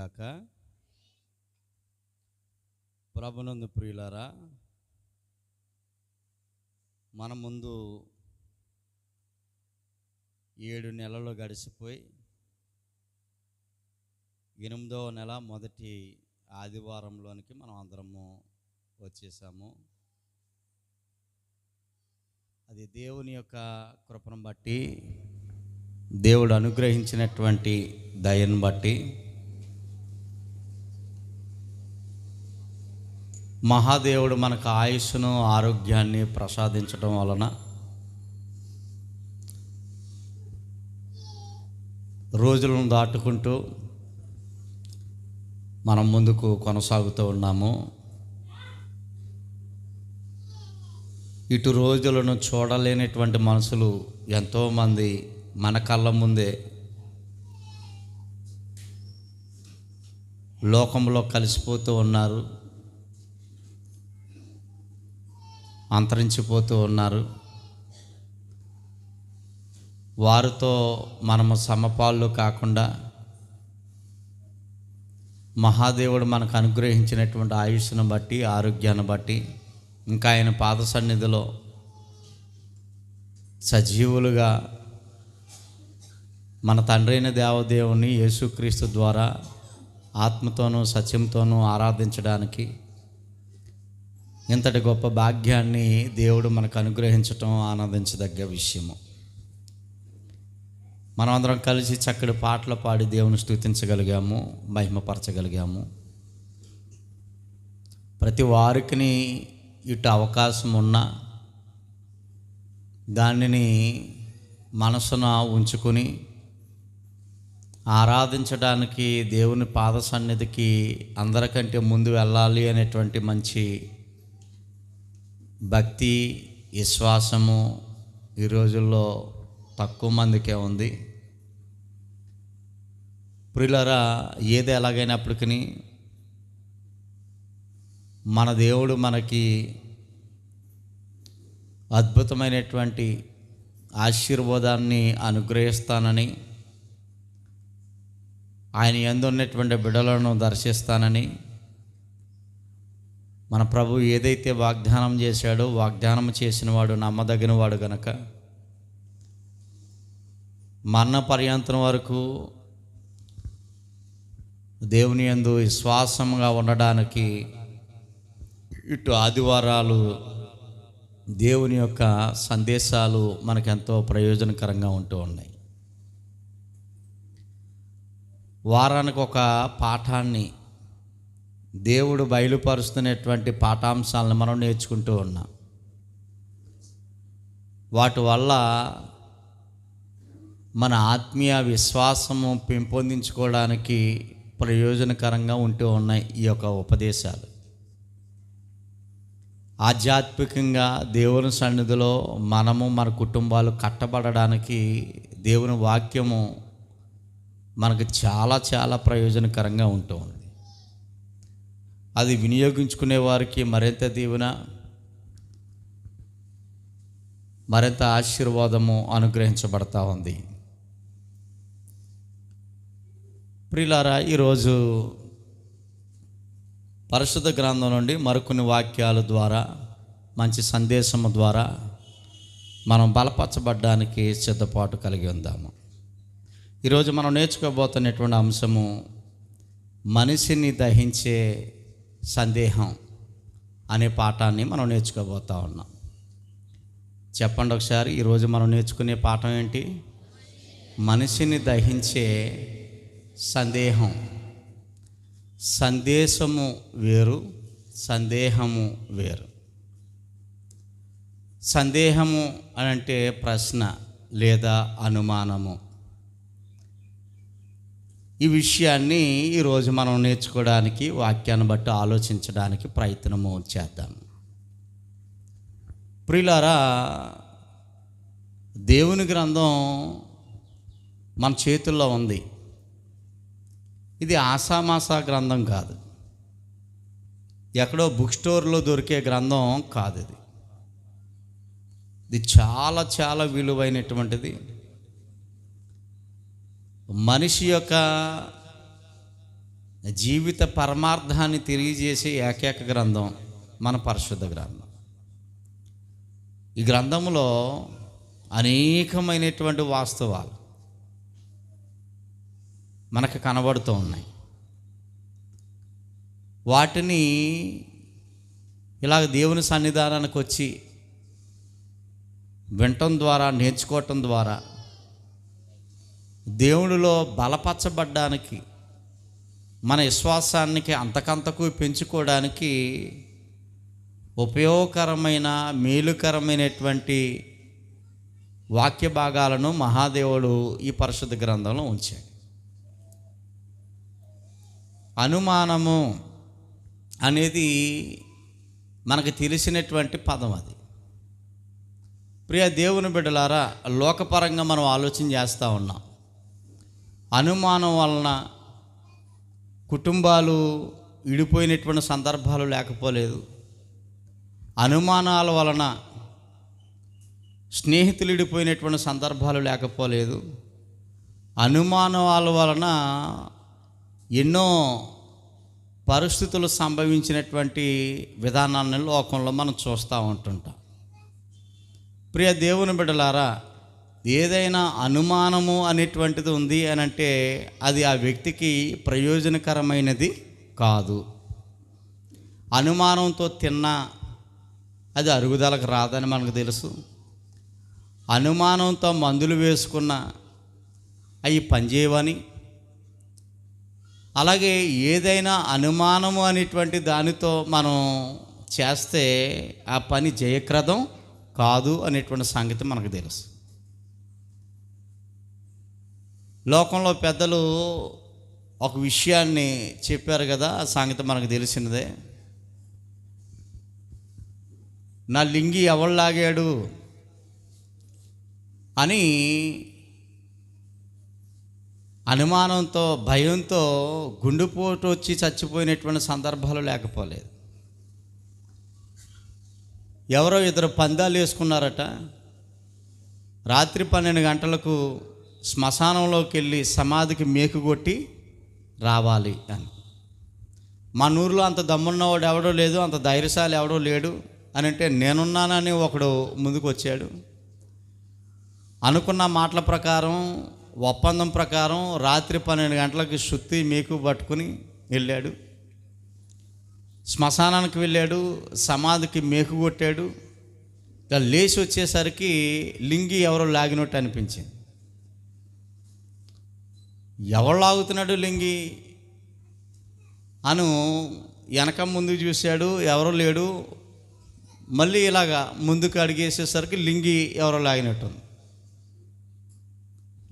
గాక. ప్రభునందు ప్రియులారా, మన ముందు 7 నెలలు గడిచిపోయి 8వ నెల మొదటి ఆదివారంలోనికి మనం అందరము వచ్చేసాము. అది దేవుని యొక్క కృపను బట్టి, దేవుడు అనుగ్రహించినటువంటి దయను బట్టి, మహాదేవుడు మనకు ఆయుష్ను ఆరోగ్యాన్ని ప్రసాదించడం వలన రోజులను దాటుకుంటూ మనం ముందుకు కొనసాగుతూ ఉన్నాము. ఇటు రోజులను చూడలేనటువంటి మనుషులు ఎంతోమంది మన కళ్ళ ముందే లోకంలో కలిసిపోతూ ఉన్నారు, అంతరించిపోతూ ఉన్నారు. వారితో మనము సమపాళ్ళు కాకుండా మహాదేవుడు మనకు అనుగ్రహించినటువంటి ఆయుష్ను బట్టి, ఆరోగ్యాన్ని బట్టి, ఇంకా ఆయన పాద సన్నిధిలో సజీవులుగా మన తండ్రి అయిన దేవదేవుని యేసుక్రీస్తు ద్వారా ఆత్మతోనూ సత్యంతోనూ ఆరాధించడానికి ఇంతటి గొప్ప భాగ్యాన్ని దేవుడు మనకు అనుగ్రహించటం ఆనందించదగ్గ విషయము. మనమందరం కలిసి చక్కటి పాటలు పాడి దేవుని స్తుతించగలిగాము, మహిమపరచగలిగాము. ప్రతి వారికి ఇటు అవకాశం ఉన్నా దానిని మనసున ఉంచుకొని ఆరాధించడానికి దేవుని పాద సన్నిధికి అందరికంటే ముందు వెళ్ళాలి అనేటువంటి మంచి భక్తి, విశ్వాసము ఈ రోజుల్లో తక్కువ మందికే ఉంది. ప్రియులారా, ఏది ఎలాగైనప్పటికీ మన దేవుడు మనకి అద్భుతమైనటువంటి ఆశీర్వాదాన్ని అనుగ్రహిస్తానని, ఆయన యందు ఉన్నటువంటి బిడ్డలను దర్శిస్తానని, మన ప్రభు ఏదైతే వాగ్దానం చేశాడో వాగ్దానం చేసిన వాడు నమ్మదగిన వాడు గనక మరణ పర్యంతం వరకు దేవుని యందు విశ్వాసంగా ఉండడానికి ఇటు ఆదివారాలు దేవుని యొక్క సందేశాలు మనకెంతో ప్రయోజనకరంగా ఉంటూ ఉన్నాయి. వారానికి ఒక పాఠాన్ని దేవుడు బయలుపరుస్తున్నటువంటి పాఠాంశాలను మనం నేర్చుకుంటూ ఉన్నాం. వాటి వల్ల మన ఆత్మీయ విశ్వాసము పెంపొందించుకోవడానికి ప్రయోజనకరంగా ఉంటూ ఉన్నాయి ఈ యొక్క ఉపదేశాలు. ఆధ్యాత్మికంగా దేవుని సన్నిధిలో మనము మన కుటుంబాలు కట్టబడడానికి దేవుని వాక్యము మనకు చాలా చాలా ప్రయోజనకరంగా ఉంటూ ఉంది. అది వినియోగించుకునే వారికి మరింత దీవెన, మరింత ఆశీర్వాదము అనుగ్రహించబడతా ఉంది. ప్రియులారా, ఈరోజు పరిశుద్ధ గ్రంథం నుండి మరికొన్ని వాక్యాల ద్వారా, మంచి సందేశము ద్వారా మనం బలపరచబడ్డానికి సిద్ధపాటు కలిగి ఉందాము. ఈరోజు మనం నేర్చుకోబోతున్నటువంటి అంశము మనిషిని దహించే సందేహం అనే పాఠాన్ని మనం నేర్చుకోబోతా ఉన్నాం. చెప్పండి ఒకసారి, ఈరోజు మనం నేర్చుకునే పాఠం ఏంటి? మనిషిని దహించే సందేహం. సందేశము వేరు, సందేహము వేరు. సందేహము అని అంటే ప్రశ్న లేదా అనుమానము. ఈ విషయాన్ని ఈరోజు మనం నేర్చుకోవడానికి, వాక్యాన్ని బట్టి ఆలోచించడానికి ప్రయత్నము చేద్దాం. ప్రియులారా, దేవుని గ్రంథం మన చేతుల్లో ఉంది. ఇది ఆసామాసా గ్రంథం కాదు, ఎక్కడో బుక్ స్టోర్లో దొరికే గ్రంథం కాదు. ఇది చాలా చాలా విలువైనటువంటిది. మనిషి యొక్క జీవిత పరమార్థాన్ని తెలియజేసే ఏకైక గ్రంథం మన పరిశుద్ధ గ్రంథం. ఈ గ్రంథంలో అనేకమైనటువంటి వాస్తవాలు మనకు కనబడుతూ ఉన్నాయి. వాటిని ఇలాగ దేవుని సన్నిధానానికి వచ్చి వినటం ద్వారా, నేర్చుకోవటం ద్వారా దేవుడిలో బలపరచబడ్డానికి, మన విశ్వాసానికి అంతకంతకు పెంచుకోవడానికి ఉపయోగకరమైన, మేలుకరమైనటువంటి వాక్య భాగాలను మహాదేవుడు ఈ పరిశుద్ధ గ్రంథంలో ఉంచాడు. అనుమానము అనేది మనకు తెలిసినటువంటి పదం. అది ప్రియ దేవుని బిడ్డలారా, లోకపరంగా మనం ఆలోచన చేస్తూ ఉన్నాం. అనుమానం వలన కుటుంబాలు విడిపోయినటువంటి సందర్భాలు లేకపోలేదు. అనుమానాల వలన స్నేహితులు విడిపోయినటువంటి సందర్భాలు లేకపోలేదు. అనుమానాల వలన ఎన్నో పరిస్థితులు సంభవించినటువంటి విధానాన్ని లోకంలో మనం చూస్తూ ఉంటుంటాం. ప్రియ దేవుని బిడ్డలారా, ఏదైనా అనుమానము అనేటువంటిది ఉంది అని అంటే అది ఆ వ్యక్తికి ప్రయోజనకరమైనది కాదు. అనుమానంతో తిన్నా అది అరుగుదలకు రాదని మనకు తెలుసు. అనుమానంతో మందులు వేసుకున్న అవి పనిచేయవని, అలాగే ఏదైనా అనుమానము అనేటువంటి దానితో మనం చేస్తే ఆ పని జయప్రదం కాదు అనేటువంటి సంగతి మనకు తెలుసు. లోకంలో పెద్దలు ఒక విషయాన్ని చెప్పారు కదా, ఆ సంగతి మనకు తెలిసినదే. నా లింగి ఎవరు లాగాడు అని అనుమానంతో, భయంతో గుండెపోటు వచ్చి చచ్చిపోయినటువంటి సందర్భాలు లేకపోలేదు. ఎవరో ఇద్దరు పందాలు వేసుకున్నారట. రాత్రి 12 గంటలకు శ్మశానంలోకి వెళ్ళి సమాధికి మేకు కొట్టి రావాలి అని. మన ఊరిలో అంత దమ్మున్నవాడు ఎవడో లేదు, అంత ధైర్యశాలి ఎవడో లేడు అని అంటే నేనున్నానని ఒకడు ముందుకు వచ్చాడు. అనుకున్న మాటల ప్రకారం, ఒప్పందం ప్రకారం రాత్రి 12 గంటలకు శుద్ధి మేకు పట్టుకుని వెళ్ళాడు. శ్మశానానికి వెళ్ళాడు, సమాధికి మేకు కొట్టాడు. లేచి వచ్చేసరికి లింగి ఎవరో లాగినట్టు అనిపించింది. ఎవరు లాగుతున్నాడు లింగి అను వెనక ముందుకు చూశాడు, ఎవరో లేడు. మళ్ళీ ఇలాగా ముందుకు అడిగేసేసరికి లింగి ఎవరో లాగినట్టుంది.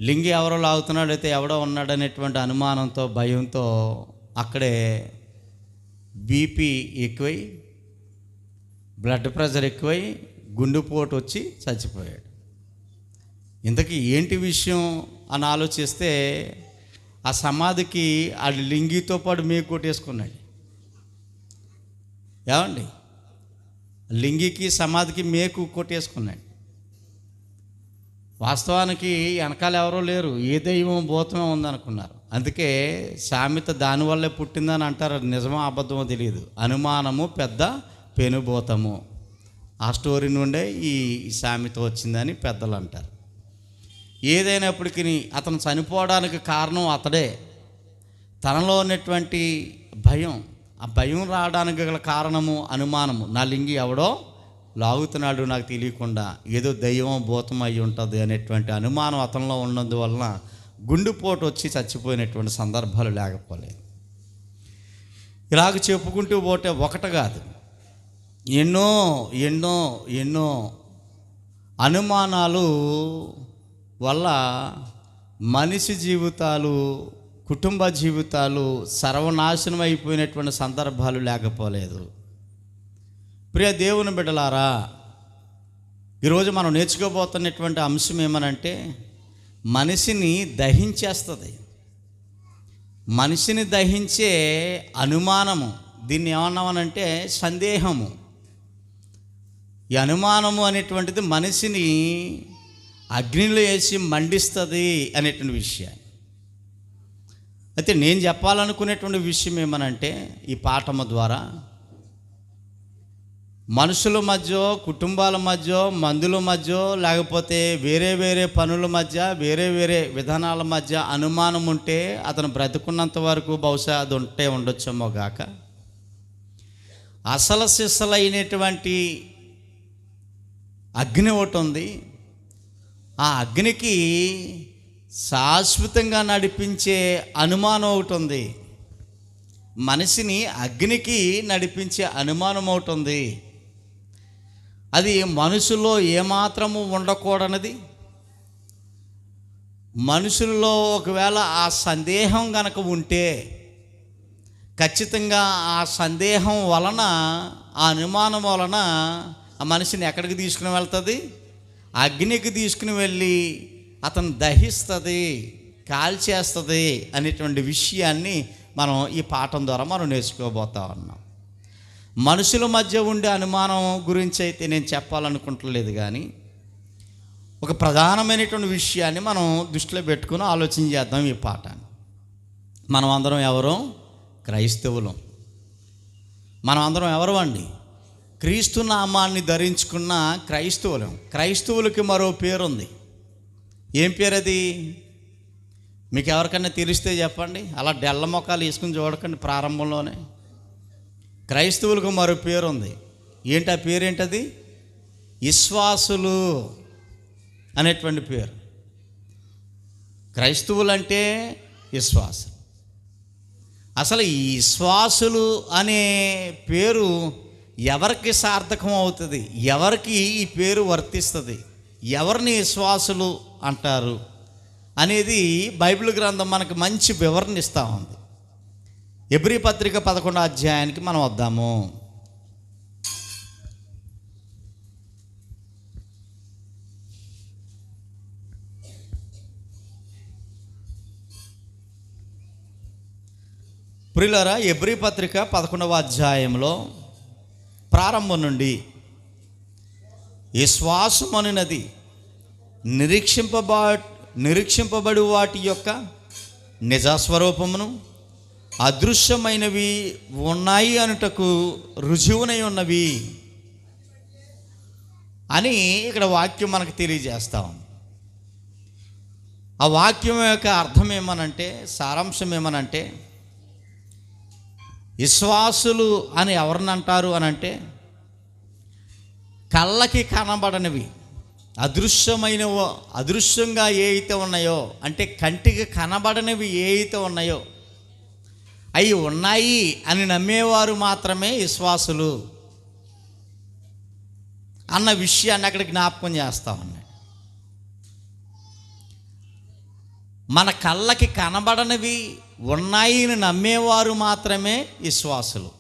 లింగి ఎవరో లాగుతున్నాడైతే ఎవడో ఉన్నాడనేటువంటి అనుమానంతో, భయంతో అక్కడే బీపీ ఎక్కువై, బ్లడ్ ప్రెషర్ ఎక్కువై గుండెపోటు వచ్చి చచ్చిపోయాడు. ఇంతకీ ఏంటి విషయం అని ఆలోచిస్తే ఆ సమాధికి ఆ లింగితో పాటు మేకు కొట్టేసుకున్నాడు. ఏమండి, లింగికి సమాధికి మేకు కొట్టేసుకున్నాడు. వాస్తవానికి వెనకాల ఎవరో లేరు, ఏ దైవం భూతమే ఉందనుకున్నారు. అందుకే సామెత దానివల్లే పుట్టిందని అంటారు. నిజమో అబద్ధమో తెలియదు. అనుమానము పెద్ద పెనుభూతము. ఆ స్టోరీ నుండే ఈ సామెత వచ్చిందని పెద్దలు అంటారు. ఏదైనప్పటికీ అతను చనిపోవడానికి కారణం అతడే. తనలో ఉన్నటువంటి భయం, ఆ భయం రావడానికి గల కారణము అనుమానము. నా లింగి ఎవడో లాగుతున్నాడు నాకు తెలియకుండా, ఏదో దైవం భూతం అయి ఉంటుంది అనేటువంటి అనుమానం అతనిలో ఉన్నందువలన గుండెపోటు వచ్చి చచ్చిపోయినటువంటి సందర్భాలు లేకపోలేదు. ఇలాగ చెప్పుకుంటూ పోతే ఒకటి కాదు, ఎన్నో ఎన్నో ఎన్నో అనుమానాలు వల్ల మనిషి జీవితాలు, కుటుంబ జీవితాలు సర్వనాశనం అయిపోయినటువంటి సందర్భాలు లేకపోలేదు. ప్రియ దేవుని బిడ్డలారా, ఈరోజు మనం నేర్చుకోబోతున్నటువంటి అంశం ఏమనంటే మనిషిని దహించేస్తుంది. మనిషిని దహించే అనుమానము, దీన్ని ఏమన్నామనంటే సందేహము. ఈ అనుమానము అనేటువంటిది మనిషిని అగ్నిలో వేసి మండిస్తుంది అనేటువంటి విషయాన్ని. అయితే నేను చెప్పాలనుకునేటువంటి విషయం ఏమనంటే, ఈ పాఠము ద్వారా మనుషుల మధ్య, కుటుంబాల మధ్య, మందుల మధ్య, లేకపోతే వేరే వేరే పనుల మధ్య, వేరే వేరే విధానాల మధ్య అనుమానం ఉంటే అతను బ్రతుకున్నంత వరకు బహుశా అది ఉంటే ఉండొచ్చేమో గాక, అసలు సిసలైనటువంటి అగ్ని ఒకటి ఉంది. ఆ అగ్నికి శాశ్వతంగా నడిపించే అనుమానం ఒకటి ఉంది. మనిషిని అగ్నికి నడిపించే అనుమానం ఒకటి ఉంది. అది మనుషుల్లో ఏమాత్రము ఉండకూడనిది. మనుషుల్లో ఒకవేళ ఆ సందేహం గనక ఉంటే ఖచ్చితంగా ఆ సందేహం వలన, ఆ అనుమానం వలన ఆ మనిషిని ఎక్కడికి తీసుకుని వెళ్తుంది? అగ్నికి తీసుకుని వెళ్ళి అతను దహిస్తుంది, కాల్చేస్తుంది అనేటువంటి విషయాన్ని మనం ఈ పాఠం ద్వారా మనం నేర్చుకోబోతా ఉన్నాం. మనుషుల మధ్య ఉండే అనుమానం గురించి అయితే నేను చెప్పాలనుకుంటలేదు, కానీ ఒక ప్రధానమైనటువంటి విషయాన్ని మనం దృష్టిలో పెట్టుకుని ఆలోచన చేద్దాం ఈ పాఠాన్ని. మనం అందరం ఎవరు? క్రైస్తవులం. మనం అందరం ఎవరు అండి? క్రీస్తు నామాన్ని ధరించుకున్న క్రైస్తవులం. క్రైస్తవులకి మరో పేరుంది. ఏం పేరు అది? మీకు ఎవరికైనా తెలిస్తే చెప్పండి. అలా డెల్ల మొక్కలు వేసుకుని చూడకండి ప్రారంభంలోనే. క్రైస్తవులకు మరో పేరు ఉంది. ఏంటి ఆ పేరేంటది? విశ్వాసులు అనేటువంటి పేరు. క్రైస్తవులు అంటే విశ్వాసులు. అసలు ఈ విశ్వాసులు అనే పేరు ఎవరికి సార్థకం అవుతుంది? ఎవరికి ఈ పేరు వర్తిస్తుంది? ఎవరిని విశ్వాసులు అంటారు అనేది బైబిల్ గ్రంథం మనకు మంచి వివరణ ఇస్తూ ఉంది. ఎబ్రీ పత్రిక 11వ అధ్యాయానికి మనం వద్దాము. ప్రియులారా, ఎబ్రీ పత్రిక 11వ అధ్యాయంలో ప్రారంభం నుండి విశ్వాసం అనునది నిరీక్షింపబడు వాటి యొక్క నిజస్వరూపమును, అదృశ్యమైనవి ఉన్నాయి అనుటకు రుజువునై ఉన్నవి అని ఇక్కడ వాక్యం మనకు తెలియజేస్తాం. ఆ వాక్యం యొక్క అర్థం ఏమనంటే, సారాంశం ఏమనంటే, విశ్వాసులు అని ఎవరిని అంటారు అని అంటే, కళ్ళకి కనబడనివి, అదృశ్యంగా ఏ అయితే ఉన్నాయో, అంటే కంటికి కనబడనివి ఏ అయితే ఉన్నాయో అవి ఉన్నాయి అని నమ్మేవారు మాత్రమే విశ్వాసులు అన్న విషయాన్ని అక్కడ జ్ఞాపకం చేస్తా ఉన్నాయి. మన కళ్ళకి కనబడనివి ఉన్నాయి అని నమ్మేవారు మాత్రమే విశ్వాసులు.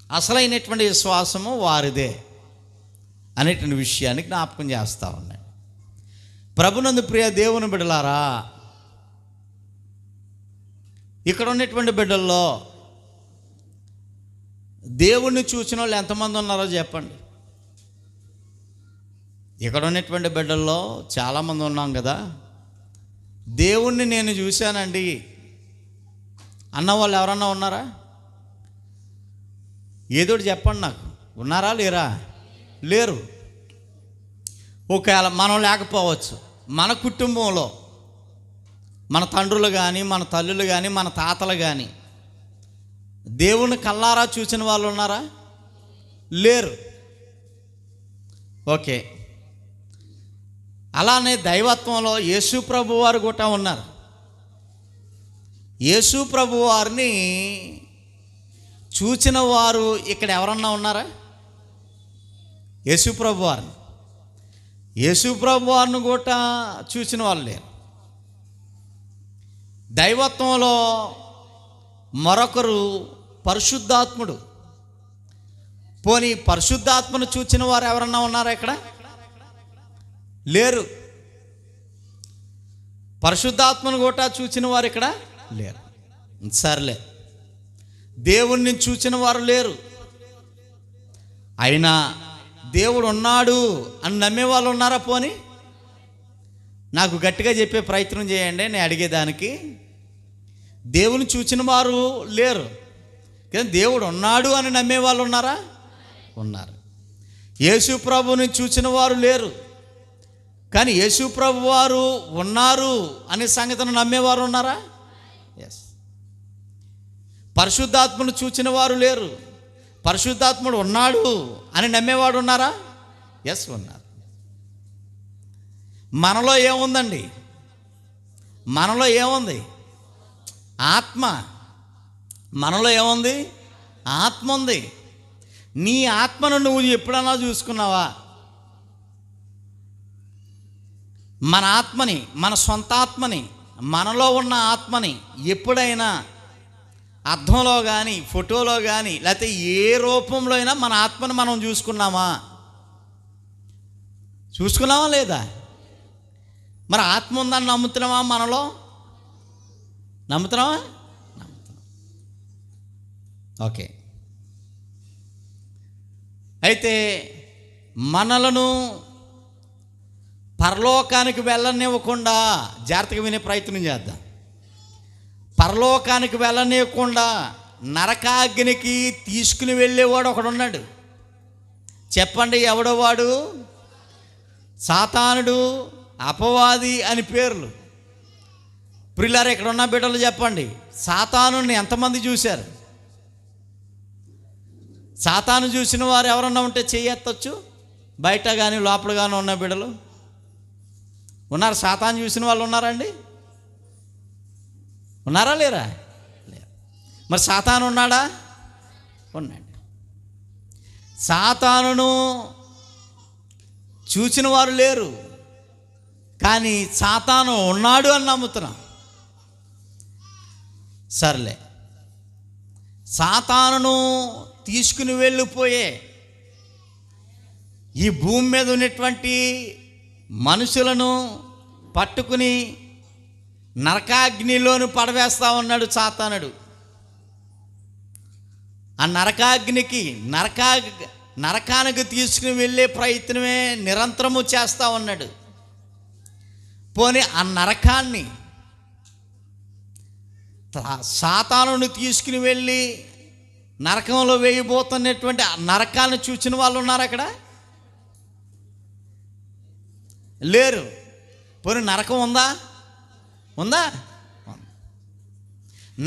అసలైనటువంటి విశ్వాసము వారిదే అనేటువంటి విషయాన్ని జ్ఞాపకం చేస్తూ ఉన్నాయి. ప్రభునందు ప్రియ దేవుని బిడ్డలారా, ఇక్కడ ఉన్నటువంటి బిడ్డల్లో దేవుణ్ణి చూసిన వాళ్ళు ఎంతమంది ఉన్నారో చెప్పండి. ఇక్కడ ఉన్నటువంటి బిడ్డల్లో చాలామంది ఉన్నాం కదా. దేవుణ్ణి నేను చూశానండి అన్నవాళ్ళు ఎవరన్నా ఉన్నారా? ఏదోటి చెప్పండి నాకు. ఉన్నారా లేరా? లేరు. ఒకవేళ మనం లేకపోవచ్చు, మన కుటుంబంలో మన తండ్రులు కానీ, మన తల్లులు కానీ, మన తాతలు కానీ దేవుని కల్లారా చూసిన వాళ్ళు ఉన్నారా? లేరు. ఓకే. అలానే దైవత్వంలో యేసు ప్రభు వారు కూడా ఉన్నారు. యేసు ప్రభు వారిని చూచిన వారు ఇక్కడ ఎవరన్నా ఉన్నారా? యేసు ప్రభు వారిని కూడా చూసిన వాళ్ళు లేరు. దైవత్వంలో మరొకరు పరిశుద్ధాత్ముడు. పోనీ పరిశుద్ధాత్మను చూచిన వారు ఎవరన్నా ఉన్నారా ఇక్కడ? లేరు. పరిశుద్ధాత్మను కూడా చూచిన వారు ఇక్కడ లేరు. సర్లే, దేవుణ్ణి చూచిన వారు లేరు. అయినా దేవుడు ఉన్నాడు అని నమ్మే వాళ్ళు ఉన్నారా? పోనీ నాకు గట్టిగా చెప్పే ప్రయత్నం చేయండి నేను అడిగేదానికి. దేవుని చూచిన వారు లేరు, కానీ దేవుడు ఉన్నాడు అని నమ్మే వాళ్ళు ఉన్నారా? ఉన్నారు. యేసు ప్రభువుని చూసిన వారు లేరు, కానీ యేసు ప్రభు వారు ఉన్నారు అనే సంగతిని నమ్మేవారు ఉన్నారా? ఎస్. పరిశుద్ధాత్మను చూచిన వారు లేరు, పరిశుద్ధాత్ముడు ఉన్నాడు అని నమ్మేవాడు ఉన్నారా? ఎస్, ఉన్నారు. మనలో ఏముందండి? మనలో ఏముంది? ఆత్మ. మనలో ఏముంది? ఆత్మ ఉంది. నీ ఆత్మను నువ్వు ఎప్పుడన్నా చూసుకున్నావా? మన ఆత్మని, మన సొంత ఆత్మని, మనలో ఉన్న ఆత్మని ఎప్పుడైనా అర్థంలో కానీ, ఫోటోలో కానీ, లేకపోతే ఏ రూపంలో అయినా మన ఆత్మని మనం చూసుకున్నామా? చూసుకున్నామా లేదా? మరి ఆత్మ ఉందని నమ్ముతున్నామా? మనలో నమ్ముతున్నామా? నమ్ముతున్నాం. ఓకే. అయితే మనలను పరలోకానికి వెళ్ళనివ్వకుండా, జాగ్రత్తగా వినే ప్రయత్నం చేద్దాం. పరలోకానికి వెళ్ళనివ్వకుండా నరకాగ్నికి తీసుకుని వెళ్ళేవాడు ఒకడున్నాడు. చెప్పండి, ఎవడో వాడు? సాతానుడు, అపవాది అని పేర్లు. ప్రియులారా, ఇక్కడ ఉన్న బిడ్డలు చెప్పండి, సాతానుని ఎంతమంది చూశారు? సాతాను చూసిన వారు ఎవరన్నా ఉంటే చెయ్యెత్తొచ్చు. బయట కానీ లోపల కానీ ఉన్న బిడ్డలు ఉన్నారు. సాతాను చూసిన వాళ్ళు ఉన్నారండి? ఉన్నారా లేరా? లేరు. మరి సాతాను ఉన్నాడా? ఉన్నాడు. సాతానును చూసిన వారు లేరు, కానీ సాతాను ఉన్నాడు అని నమ్ముతున్నాం. సర్లే, సాతానును తీసుకుని వెళ్ళిపోయే ఈ భూమి మీద ఉన్నటువంటి మనుషులను పట్టుకుని నరకాగ్నిలోను పడవేస్తా ఉన్నాడు సాతానుడు. ఆ నరకాగ్నికి, నరకానికి తీసుకుని వెళ్ళే ప్రయత్నమే నిరంతరము చేస్తూ ఉన్నాడు. పోనీ ఆ నరకాన్ని, సాతానుని తీసుకుని వెళ్ళి నరకంలో వేయబోతున్నటువంటి ఆ నరకాన్ని చూసిన వాళ్ళు ఉన్నారు అక్కడ? లేరు. పోనీ నరకం ఉందా? ఉందా?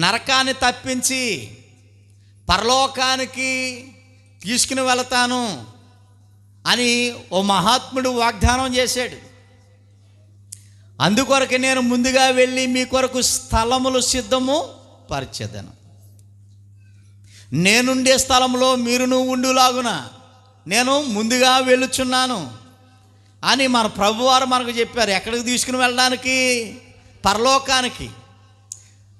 నరకాన్ని తప్పించి పరలోకానికి తీసుకుని వెళతాను అని ఓ మహాత్ముడు వాగ్దానం చేశాడు. అందుకొరకు నేను ముందుగా వెళ్ళి మీ కొరకు స్థలములు సిద్ధము పరిచెదను. నేనుండే స్థలంలో మీరును ఉండులాగున నేను ముందుగా వెళ్ళుచున్నాను అని మన ప్రభువారు మనకు చెప్పారు. ఎక్కడికి తీసుకుని వెళ్ళడానికి? పరలోకానికి.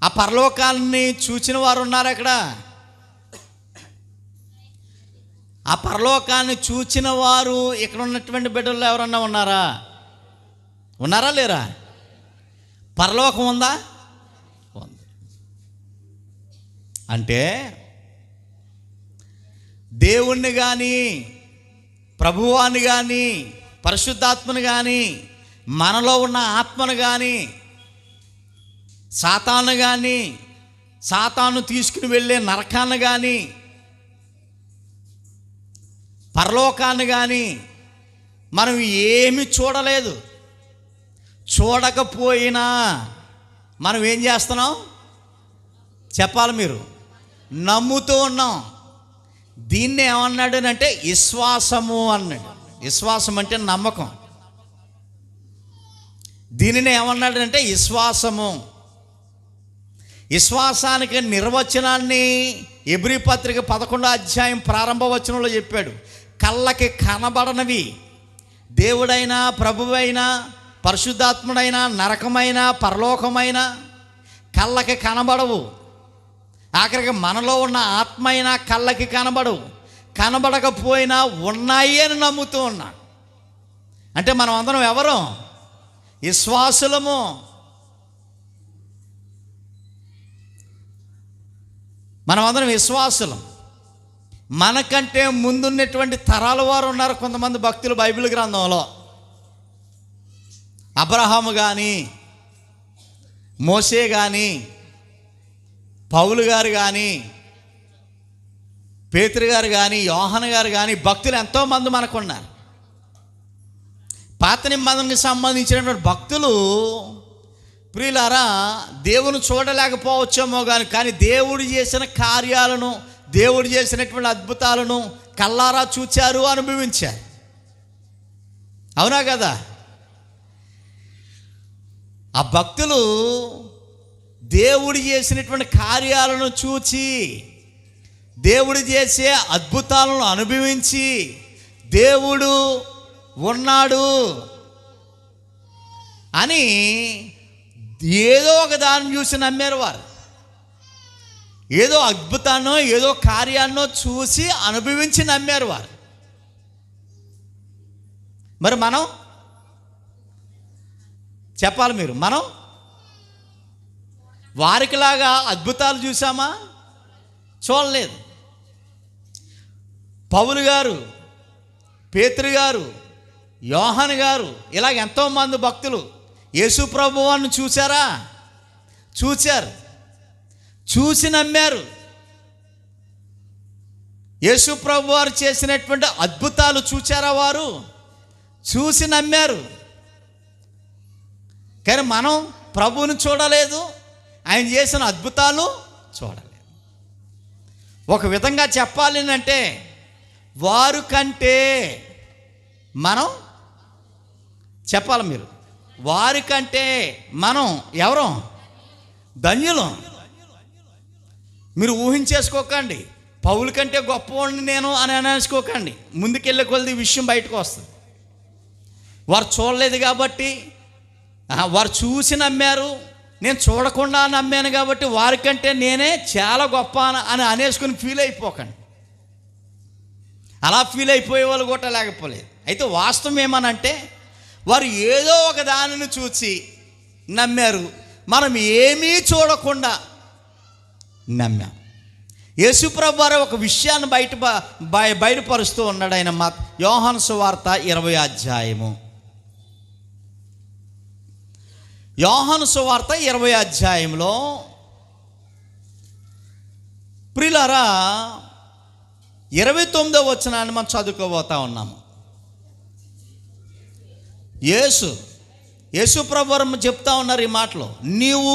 ఆ పరలోకాన్ని చూచిన వారు ఉన్నారు అక్కడ? ఆ పరలోకాన్ని చూచిన వారు ఇక్కడ ఉన్నటువంటి బిడ్డల్లో ఎవరన్నా ఉన్నారా? ఉన్నారా లేరా? పరలోకం ఉందా? ఉంది. అంటే దేవుణ్ణి కానీ, ప్రభువాన్ని కానీ, పరిశుద్ధాత్మను కానీ, మనలో ఉన్న ఆత్మను కానీ, సాతాను కానీ, సాతాను తీసుకుని వెళ్ళే నరకాన్ని కానీ, పరలోకాన్ని కానీ మనం ఏమి చూడలేదు. చూడకపోయినా మనం ఏం చేస్తున్నాం చెప్పాలి మీరు? నమ్ముతూ ఉన్నాం. దీన్ని ఏమన్నాడు అంటే విశ్వాసము అన్నాడు. విశ్వాసం అంటే నమ్మకం. దీనిని ఏమన్నాడు అంటే విశ్వాసము. విశ్వాసానికి నిర్వచనాన్ని ఎబ్రీ పత్రిక 11వ అధ్యాయం ప్రారంభ వచనంలో చెప్పాడు. కళ్ళకి కనబడనవి, దేవుడైనా, ప్రభువైనా, పరిశుద్ధాత్ముడైనా, నరకమైన, పరలోకమైన కళ్ళకి కనబడవు. ఆఖరికి మనలో ఉన్న ఆత్మ అయినా కళ్ళకి కనబడవు. కనబడకపోయినా ఉన్నాయి అని నమ్ముతూ ఉన్నా. అంటే మనం అందరం ఎవరు? విశ్వాసులము. మనం అందరం విశ్వాసులం. మనకంటే ముందున్నటువంటి తరాల వారు ఉన్నారు కొంతమంది భక్తులు బైబిల్ గ్రంథంలో. అబ్రహాము కానీ, మోసే కానీ, పౌలు గారు కానీ, పేతురు గారు కానీ, యోహాను గారు కానీ భక్తులు ఎంతోమంది మనకున్నారు. పాత నిబంధనకి సంబంధించినటువంటి భక్తులు ప్రియులారా దేవుని చూడలేకపోవచ్చేమో కానీ దేవుడు చేసిన కార్యాలను, దేవుడు చేసినటువంటి అద్భుతాలను కల్లారా చూచారు, అనుభవించారు. అవునా కదా? ఆ భక్తులు దేవుడు చేసినటువంటి కార్యాలను చూచి, దేవుడు చేసే అద్భుతాలను అనుభవించి, దేవుడు ఉన్నాడు అని ఏదో ఒక దాన్ని చూసి నమ్మారు వారు. ఏదో అద్భుతాన్నో ఏదో కార్యాన్నో చూసి అనుభవించి నమ్మారు వారు. మరి మనం చెప్పాలి, మనం వారికిలాగా అద్భుతాలు చూసామా? చూడలేదు. పౌలు గారు, పేతురు గారు, యోహాను గారు ఇలాగ ఎంతోమంది భక్తులు యేసు ప్రభువును చూశారా? చూశారు, చూసి నమ్మారు. యేసు ప్రభు వారు చేసినటువంటి అద్భుతాలు చూచారా? వారు చూసి నమ్మారు. కానీ మనం ప్రభువుని చూడలేదు, ఆయన చేసిన అద్భుతాలు చూడలేదు. ఒక విధంగా చెప్పాలి అంటే వారు కంటే మనం చెప్పాలి, మీరు వారి కంటే మనం ఎవరు ధన్యులం. మీరు ఊహించేసుకోకండి, పౌలు కంటే గొప్పవాడిని నేను అని అనేసుకోకండి. ముందుకెళ్ళే కొలది విషయం బయటకు వస్తుంది. వారు చూడలేదు కాబట్టి, వారు చూసి నమ్మారు, నేను చూడకుండా నమ్మాను కాబట్టి వారికంటే నేనే చాలా గొప్ప అని అనేసుకుని ఫీల్ అయిపోకండి. అలా ఫీల్ అయిపోయే వాళ్ళు కూడా లేకపోలేదు. అయితే వాస్తవం ఏమనంటే వారు ఏదో ఒక దానిని చూసి నమ్మారు, మనం ఏమీ చూడకుండా నమ్మాం. యేసుప్రభు వారు ఒక విషయాన్ని బయటపరుస్తూ ఉన్నాడు. ఆయన యోహాను సువార్త 20వ అధ్యాయము. యోహాను సువార్త 20వ అధ్యాయంలో ప్రియులారా 29వ వచనాన్ని మనం చదువుకోబోతా ఉన్నాము. యేసు ప్రభువు చెప్తా ఉన్నారు ఈ మాటలో, నీవు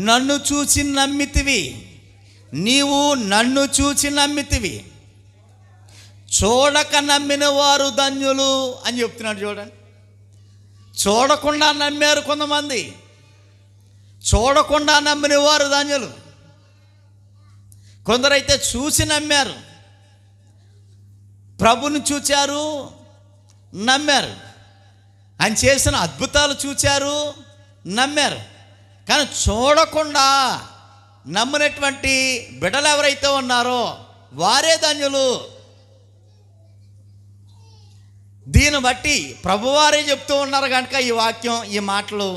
నన్ను చూసి నమ్మితివి, నీవు నన్ను చూసి నమ్మితివి, చూడక నమ్మిన వారు ధన్యులు అని చెప్తున్నాడు. చూడండి, చూడకుండా నమ్మారు కొంతమంది, చూడకుండా నమ్మిన వారు ధన్యులు. కొందరైతే చూసి నమ్మారు, ప్రభుని చూచారు, నమ్మారు, ఆయన చేసిన అద్భుతాలు చూచారు, నమ్మారు. కానీ చూడకుండా నమ్మినటువంటి బిడ్డలు ఎవరైతే ఉన్నారో వారే ధన్యులు. దీన్ని బట్టి ప్రభువారే చెప్తూ ఉన్నారు కనుక ఈ వాక్యం, ఈ మాటలు,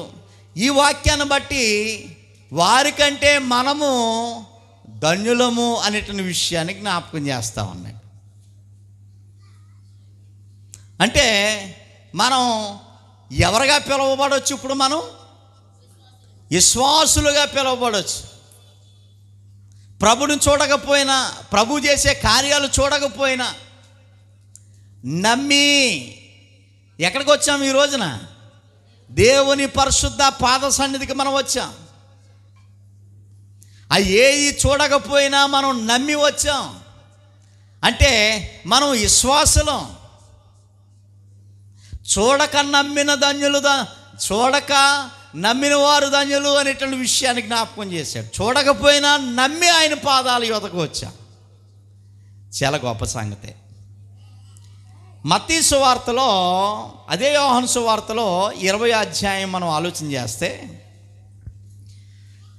ఈ వాక్యాన్ని బట్టి వారికంటే మనము ధన్యులము అనేటువంటి విషయాన్ని జ్ఞాపకం చేస్తూ ఉన్నాయి. అంటే మనం ఎవరుగా పిలువబడవచ్చు? ఇప్పుడు మనం విశ్వాసులుగా పిలువబడవచ్చు. ప్రభుని చూడకపోయినా, ప్రభు చేసే కార్యాలు చూడకపోయినా నమ్మి ఎక్కడికి వచ్చాం? ఈ రోజున దేవుని పరిశుద్ధ పాద సన్నిధికి మనం వచ్చాం. ఏది చూడకపోయినా మనం నమ్మి వచ్చాం. అంటే మనం విశ్వాసులం. చూడక నమ్మిన ధన్యులు, చూడక నమ్మిన వారు ధన్యులు అనేటువంటి విషయాన్ని జ్ఞాపకం చేశాడు. చూడకపోయినా నమ్మి ఆయన పాదాల యొద్దకు వచ్చాం. చాలా గొప్ప సంగతే. మత్తయి సువార్తలో, అదే యోహాను సువార్తలో 20వ అధ్యాయం మనం ఆలోచన చేస్తే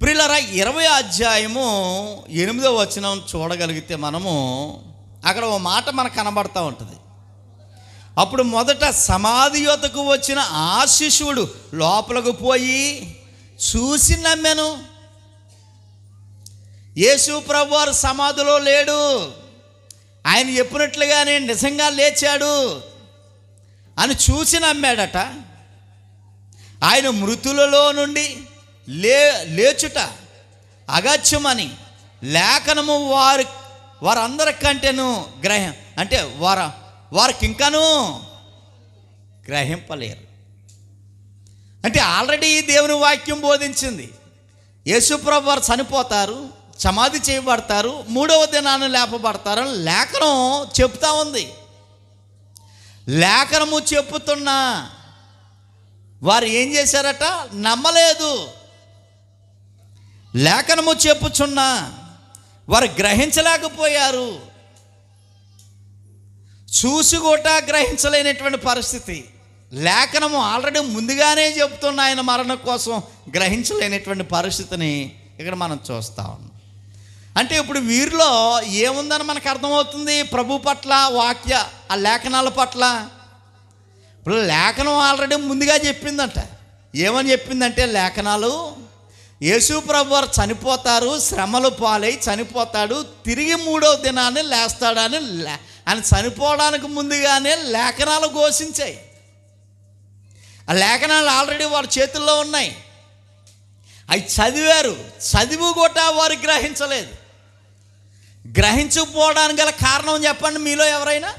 ప్రియులారా 20వ అధ్యాయము 8వ వచనం చూడగలిగితే మనము అక్కడ ఓ మాట మనకు కనబడతా ఉంటుంది. అప్పుడు మొదట సమాధి యొద్దకు వచ్చిన ఆ శిశువుడు లోపలకు పోయి చూసి నమ్మాను. యేసు ప్రభు వారు సమాధిలో లేడు, ఆయన చెప్పినట్లుగానే నిజంగా లేచాడు అని చూసి నమ్మాడట. ఆయన మృతులలో నుండి లేచుట అగత్యమని లేఖనము వారందరికంటేను అంటే వారికి ఇంకాను గ్రహింపలేరు. అంటే ఆల్రెడీ దేవుని వాక్యం బోధించింది, యేసుప్రభు వారు చనిపోతారు, సమాధి చేయబడతారు, 3వ దినాన్ని లేపబడతారు. లేఖనం చెప్తా ఉంది. లేఖనము చెప్పుతున్నా వారు ఏం చేశారట? నమ్మలేదు. లేఖనము చెప్పుచున్నా వారు గ్రహించలేకపోయారు. చూసి కూడా గ్రహించలేనటువంటి పరిస్థితి. లేఖనము ఆల్రెడీ ముందుగానే చెప్తున్న ఆయన మరణం కోసం గ్రహించలేనటువంటి పరిస్థితిని ఇక్కడ మనం చూస్తా ఉన్నాం. అంటే ఇప్పుడు వీరిలో ఏముందని మనకు అర్థమవుతుంది? ప్రభు పట్ల, ఆ లేఖనాల పట్ల. ఇప్పుడు లేఖనం ఆల్రెడీ ముందుగా చెప్పిందంట. ఏమని చెప్పిందంటే, లేఖనాలు యేసు ప్రభు వారు చనిపోతారు, శ్రమలు పాలై చనిపోతాడు, తిరిగి 3వ దినాన్ని లేస్తాడని ఆయన చనిపోవడానికి ముందుగానే లేఖనాలు ఘోషించాయి. ఆ లేఖనాలు ఆల్రెడీ వారి చేతుల్లో ఉన్నాయి. అవి చదివారు, చదివి కూడా వారు గ్రహించలేదు. గ్రహించకపోవడానికి గల కారణం చెప్పండి మీలో ఎవరైనా?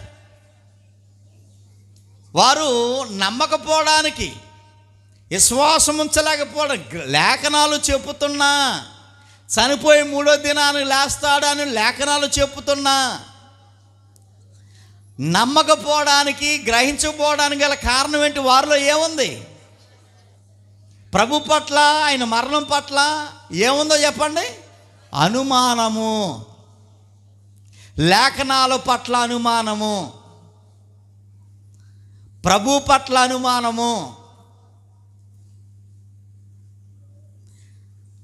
వారు నమ్మకపోవడానికి, విశ్వాసం ఉంచలేకపోవడం. లేఖనాలు చెప్పుతున్నా చనిపోయి 3వ దినాన్ని లేస్తాడని లేఖనాలు చెప్పుతున్నా నమ్మకపోవడానికి, గ్రహించకపోవడానికి గల కారణం ఏంటి? వారిలో ఏముంది? ప్రభు పట్ల, ఆయన మరణం పట్ల ఏముందో చెప్పండి? అనుమానము. లేఖనాల పట్ల అనుమానము, ప్రభు పట్ల అనుమానము.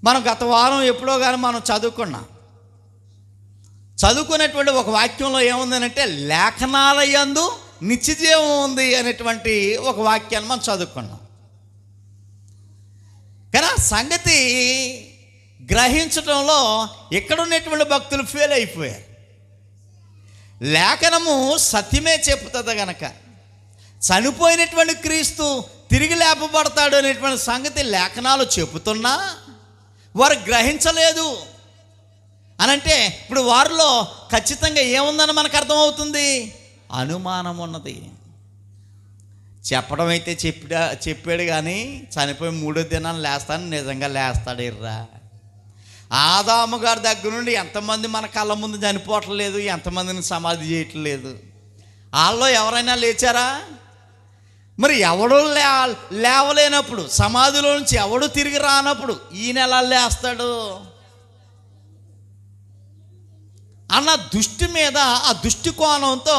మనం గత వారం ఎప్పుడో కానీ మనం చదువుకునేటువంటి ఒక వాక్యంలో ఏముందనంటే, లేఖనాల యందు నిత్యజీవం ఉంది అనేటువంటి ఒక వాక్యాన్ని మనం చదువుకున్నాం. కానీ ఆ సంగతి గ్రహించడంలో ఎక్కడున్నటువంటి భక్తులు ఫెయిల్ అయిపోయారు. లేఖనము సత్యమే చెప్తుంది గనక, చనిపోయినటువంటి క్రీస్తు తిరిగి లేపబడతాడు అనేటువంటి సంగతి లేఖనాలు చెబుతున్నా వారు గ్రహించలేదు అనంటే, ఇప్పుడు వారిలో ఖచ్చితంగా ఏముందని మనకు అర్థమవుతుంది? అనుమానం ఉన్నది. చెప్పడం అయితే చెప్పాడు కానీ చనిపోయి 3వ దినాన్ని లేస్తాను, నిజంగా లేస్తాడు ఇర్రా? ఆదాము గారి దగ్గర నుండి ఎంతమంది మన కళ్ళ ముందు చనిపోవట్లేదు, ఎంతమందిని సమాధి చేయట్లేదు? వాళ్ళలో ఎవరైనా లేచారా? మరి ఎవడో లేవలేనప్పుడు, సమాధిలో నుంచి ఎవడు తిరిగి రానప్పుడు ఈయన ఎలా లేస్తాడు అన్న దృష్టి మీద, ఆ దృష్టి కోణంతో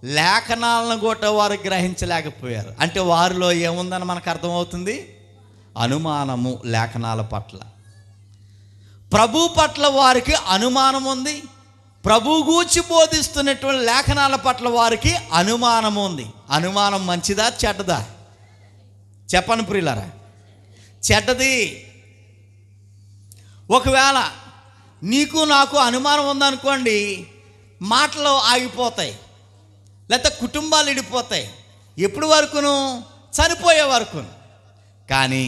లేఖనాలను కూడా వారు గ్రహించలేకపోయారు. అంటే వారిలో ఏముందని మనకు అర్థమవుతుంది? అనుమానము లేఖనాల పట్ల. ప్రభు పట్ల వారికి అనుమానం ఉంది. ప్రభు గూర్చి బోధిస్తున్నటువంటి లేఖనాల పట్ల వారికి అనుమానం ఉంది. అనుమానం మంచిదా చెడ్డదా? చెప్పండి ప్రియులారా. చెడ్డది. ఒకవేళ నీకు నాకు అనుమానం ఉందనుకోండి, మాటలు ఆగిపోతాయి, లేకపోతే కుటుంబాలు విడిపోతాయి. ఎప్పుడు వరకును? చనిపోయే వరకును. కానీ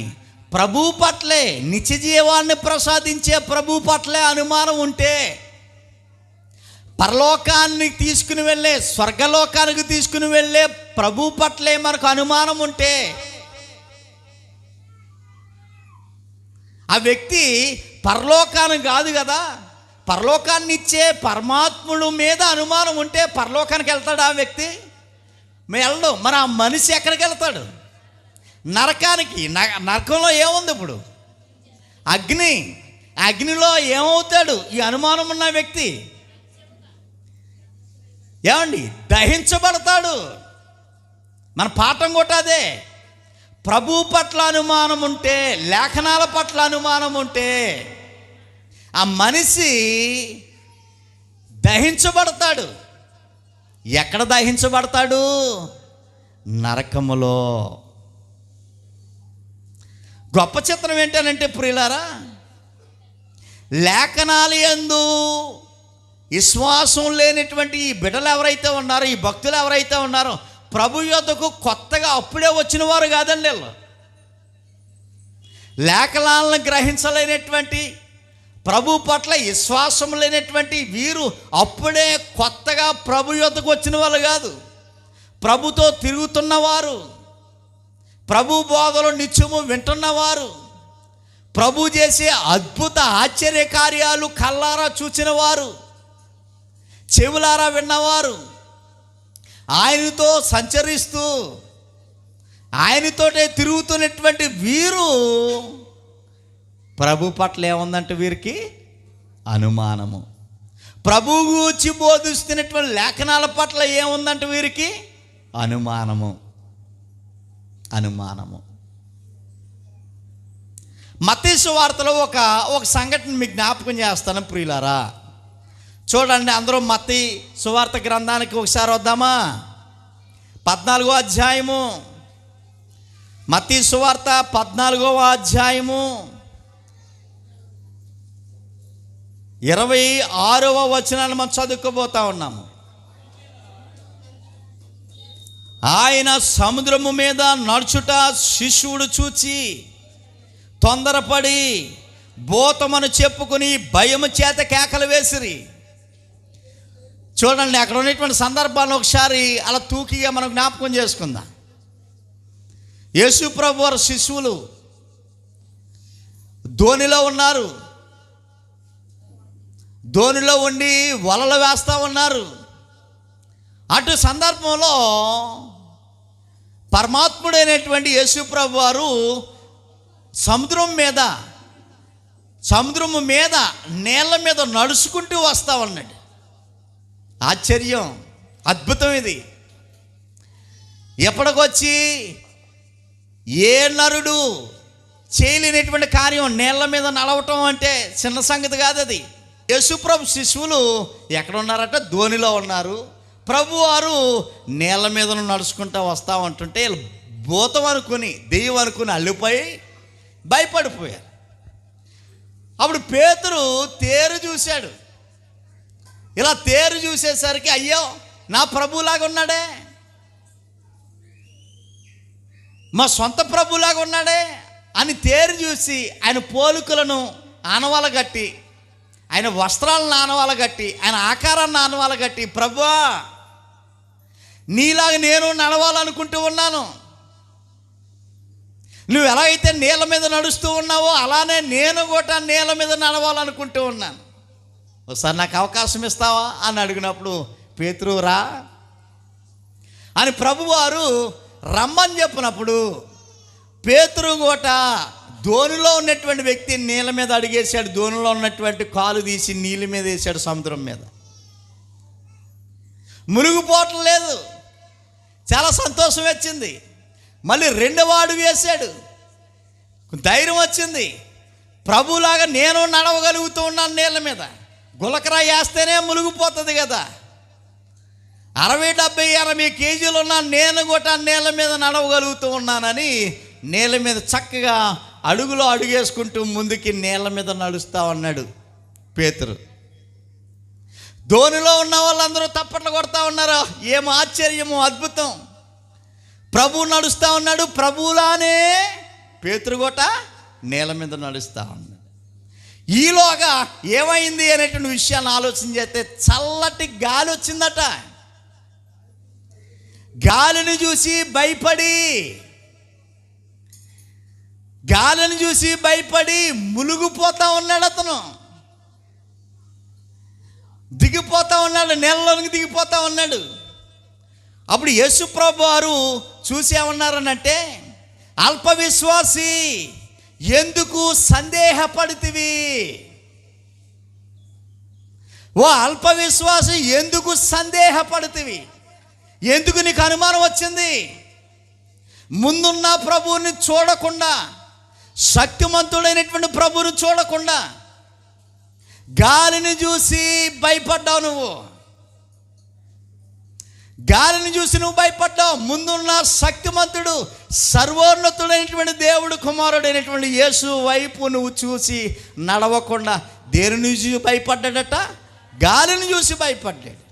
ప్రభు పట్లే, నిత్య జీవాన్ని ప్రసాదించే ప్రభు పట్లే అనుమానం ఉంటే, పరలోకాన్ని తీసుకుని వెళ్ళే, స్వర్గలోకానికి తీసుకుని వెళ్ళే ప్రభు పట్లే మనకు అనుమానం ఉంటే, ఆ వ్యక్తి పరలోకాన్ని కాదు కదా, పరలోకాన్ని ఇచ్చే పరమాత్ముడు మీద అనుమానం ఉంటే పరలోకానికి వెళ్తాడు ఆ వ్యక్తి? వెళ్ళడు. మరి ఆ మనిషి ఎక్కడికి వెళ్తాడు? నరకానికి. నరకంలో ఏముంది ఇప్పుడు? అగ్ని. అగ్నిలో ఏమవుతాడు ఈ అనుమానం ఉన్న వ్యక్తి? ఏమండి? దహించబడతాడు. మన పాఠం కూడా అదే. ప్రభు పట్ల అనుమానం ఉంటే, లేఖనాల పట్ల అనుమానం ఉంటే ఆ మనిషి దహించబడతాడు. ఎక్కడ దహించబడతాడు? నరకములో. గొప్ప చిత్రం ఏంటనంటే ప్రియులారా, లేఖనాలు యందు విశ్వాసం లేనటువంటి ఈ బిడ్డలు ఎవరైతే ఉన్నారో, ఈ భక్తులు ఎవరైతే ఉన్నారో, ప్రభు యొద్దకు కొత్తగా అప్పుడే వచ్చిన వారు కాదండి వీళ్ళు. లేఖనాలను గ్రహించలేనటువంటి, ప్రభు పట్ల విశ్వాసం లేనటువంటి వీరు అప్పుడే కొత్తగా ప్రభు యొద్దకు వచ్చిన వాళ్ళు కాదు. ప్రభుతో తిరుగుతున్నవారు, ప్రభు బోధలు నిత్యము వింటున్నవారు, ప్రభు చేసే అద్భుత ఆశ్చర్య కార్యాలు కళ్ళారా చూసిన వారు, చెవులారా విన్నవారు, ఆయనతో సంచరిస్తూ ఆయనతోటే తిరుగుతున్నటువంటి వీరు ప్రభు పట్ల ఏముందంటే వీరికి అనుమానము. ప్రభువు గురించి బోధిస్తున్నటువంటి లేఖనాల పట్ల ఏముందంటే వీరికి అనుమానము. మత్తయి సువార్తలో ఒక సంఘటన మీకు జ్ఞాపకం చేస్తాను ప్రియులారా. చూడండి, అందరూ మత్తయి సువార్త గ్రంథానికి ఒకసారి వద్దామా? 14వ అధ్యాయము, మత్తయి సువార్త 14వ అధ్యాయము 26వ వచనాన్ని మనం చదువుకోబోతా ఉన్నాము. ఆయన సముద్రము మీద నడుచుట శిష్యుడు చూచి తొందరపడి భూతమని చెప్పుకుని భయము చేత కేకలు వేసిరి. చూడండి, అక్కడ ఉన్నటువంటి సందర్భాన్ని ఒకసారి అలా తూకిగా మనం జ్ఞాపకం చేసుకుందాం. యేసు ప్రభు వారి శిష్యులు ధోనిలో ఉన్నారు. ధోనిలో ఉండి వలలు వేస్తూ ఉన్నారు. అటు సందర్భంలో పరమాత్ముడైనటువంటి యేసు ప్రభు వారు సముద్రము మీద నీళ్ళ మీద నడుచుకుంటూ వస్తూ ఉన్నాడు. ఆశ్చర్యం, అద్భుతం ఇది. ఎప్పటికొచ్చి ఏ నరుడు చేయలేనటువంటి కార్యం నీళ్ళ మీద నడవటం అంటే చిన్న సంగతి కాదు అది. యేసుప్రభు శిష్యులు ఎక్కడ ఉన్నారట? ధోనిలో ఉన్నారు. ప్రభువారు నీళ్ళ మీద నడుచుకుంటూ వస్తూ ఉంటుంటే భూతం అనుకుని, దెయ్యం అనుకుని అల్లిపోయి భయపడిపోయారు. అప్పుడు పేతురు తేరు చూశాడు. ఇలా తేరు చూసేసరికి అయ్యో నా ప్రభులాగా ఉన్నాడే, మా సొంత ప్రభులాగా ఉన్నాడే అని తేరు చూసి ఆయన పోలికలను ఆనవాలగట్టి, ఆయన వస్త్రాలను ఆనవాలగట్టి, ఆయన ఆకారాన్ని ఆనవాలగట్టి, ప్రభువా నీలాగా నేను నడవాలనుకుంటూ ఉన్నాను, నువ్వు ఎలా అయితే నీళ్ళ మీద నడుస్తూ ఉన్నావో అలానే నేను కూడా నీళ్ళ మీద నడవాలనుకుంటూ ఉన్నాను, ఒకసారి నాకు అవకాశం ఇస్తావా అని అడిగినప్పుడు పేతురు రా అని ప్రభువారు రమ్మని చెప్పినప్పుడు పేతురు గోట ధోనిలో ఉన్నటువంటి వ్యక్తి నీళ్ళ మీద అడిగేశాడు. ధోనిలో ఉన్నటువంటి కాలు తీసి నీళ్ళ మీద వేసాడు, సముద్రం మీద. మునిగిపోవటం లేదు, చాలా సంతోషం వచ్చింది. మళ్ళీ రెండవ అడుగు వేశాడు, ధైర్యం వచ్చింది. ప్రభులాగా నేను నడవగలుగుతూ ఉన్నాను నీళ్ళ మీద. గులకరాయి వేస్తేనే మునిగిపోతుంది కదా. 60, 70, 80 కేజీలు ఉన్నా నేను కూడా నీళ్ళ మీద నడవగలుగుతూ ఉన్నానని నీళ్ళ మీద చక్కగా అడుగులో అడుగేసుకుంటూ ముందుకి నీళ్ళ మీద నడుస్తూ ఉన్నాడు పేతురు. ధోనిలో ఉన్న వాళ్ళందరూ తప్పట్లు కొడతా ఉన్నారు. ఏం ఆశ్చర్యము, అద్భుతం! ప్రభు నడుస్తూ ఉన్నాడు, ప్రభువులానే పేతురు గోట నీళ్ళ మీద నడుస్తూ ఉన్నాడు. ఈలోగా ఏమైంది అనేటువంటి విషయాన్ని ఆలోచన చేస్తే చల్లటి గాలి వచ్చిందట. గాలిని చూసి భయపడి మునిగిపోతా ఉన్నాడు. అతను దిగిపోతా ఉన్నాడు, నీళ్ళలోనికి దిగిపోతా ఉన్నాడు. అప్పుడు యేసుప్రభు వారు చూసి ఏమన్నారనంటే, అల్ప విశ్వాసి ఎందుకు సందేహపడితివి? ఓ అల్ప విశ్వాసి ఎందుకు సందేహపడితివి? ఎందుకు నీకు అనుమానం వచ్చింది? ముందున్న ప్రభువుని చూడకుండా, శక్తిమంతుడైనటువంటి ప్రభువుని చూడకుండా గాలిని చూసి భయపడ్డావు. నువ్వు భయపడ్డావు. ముందున్న శక్తిమంతుడు, సర్వోన్నతుడైనటువంటి దేవుడు కుమారుడైనటువంటి యేసు వైపు నువ్వు చూసి నడవకుండా దేనిని చూసి భయపడ్డాడట? గాలిని చూసి భయపడ్డాడు.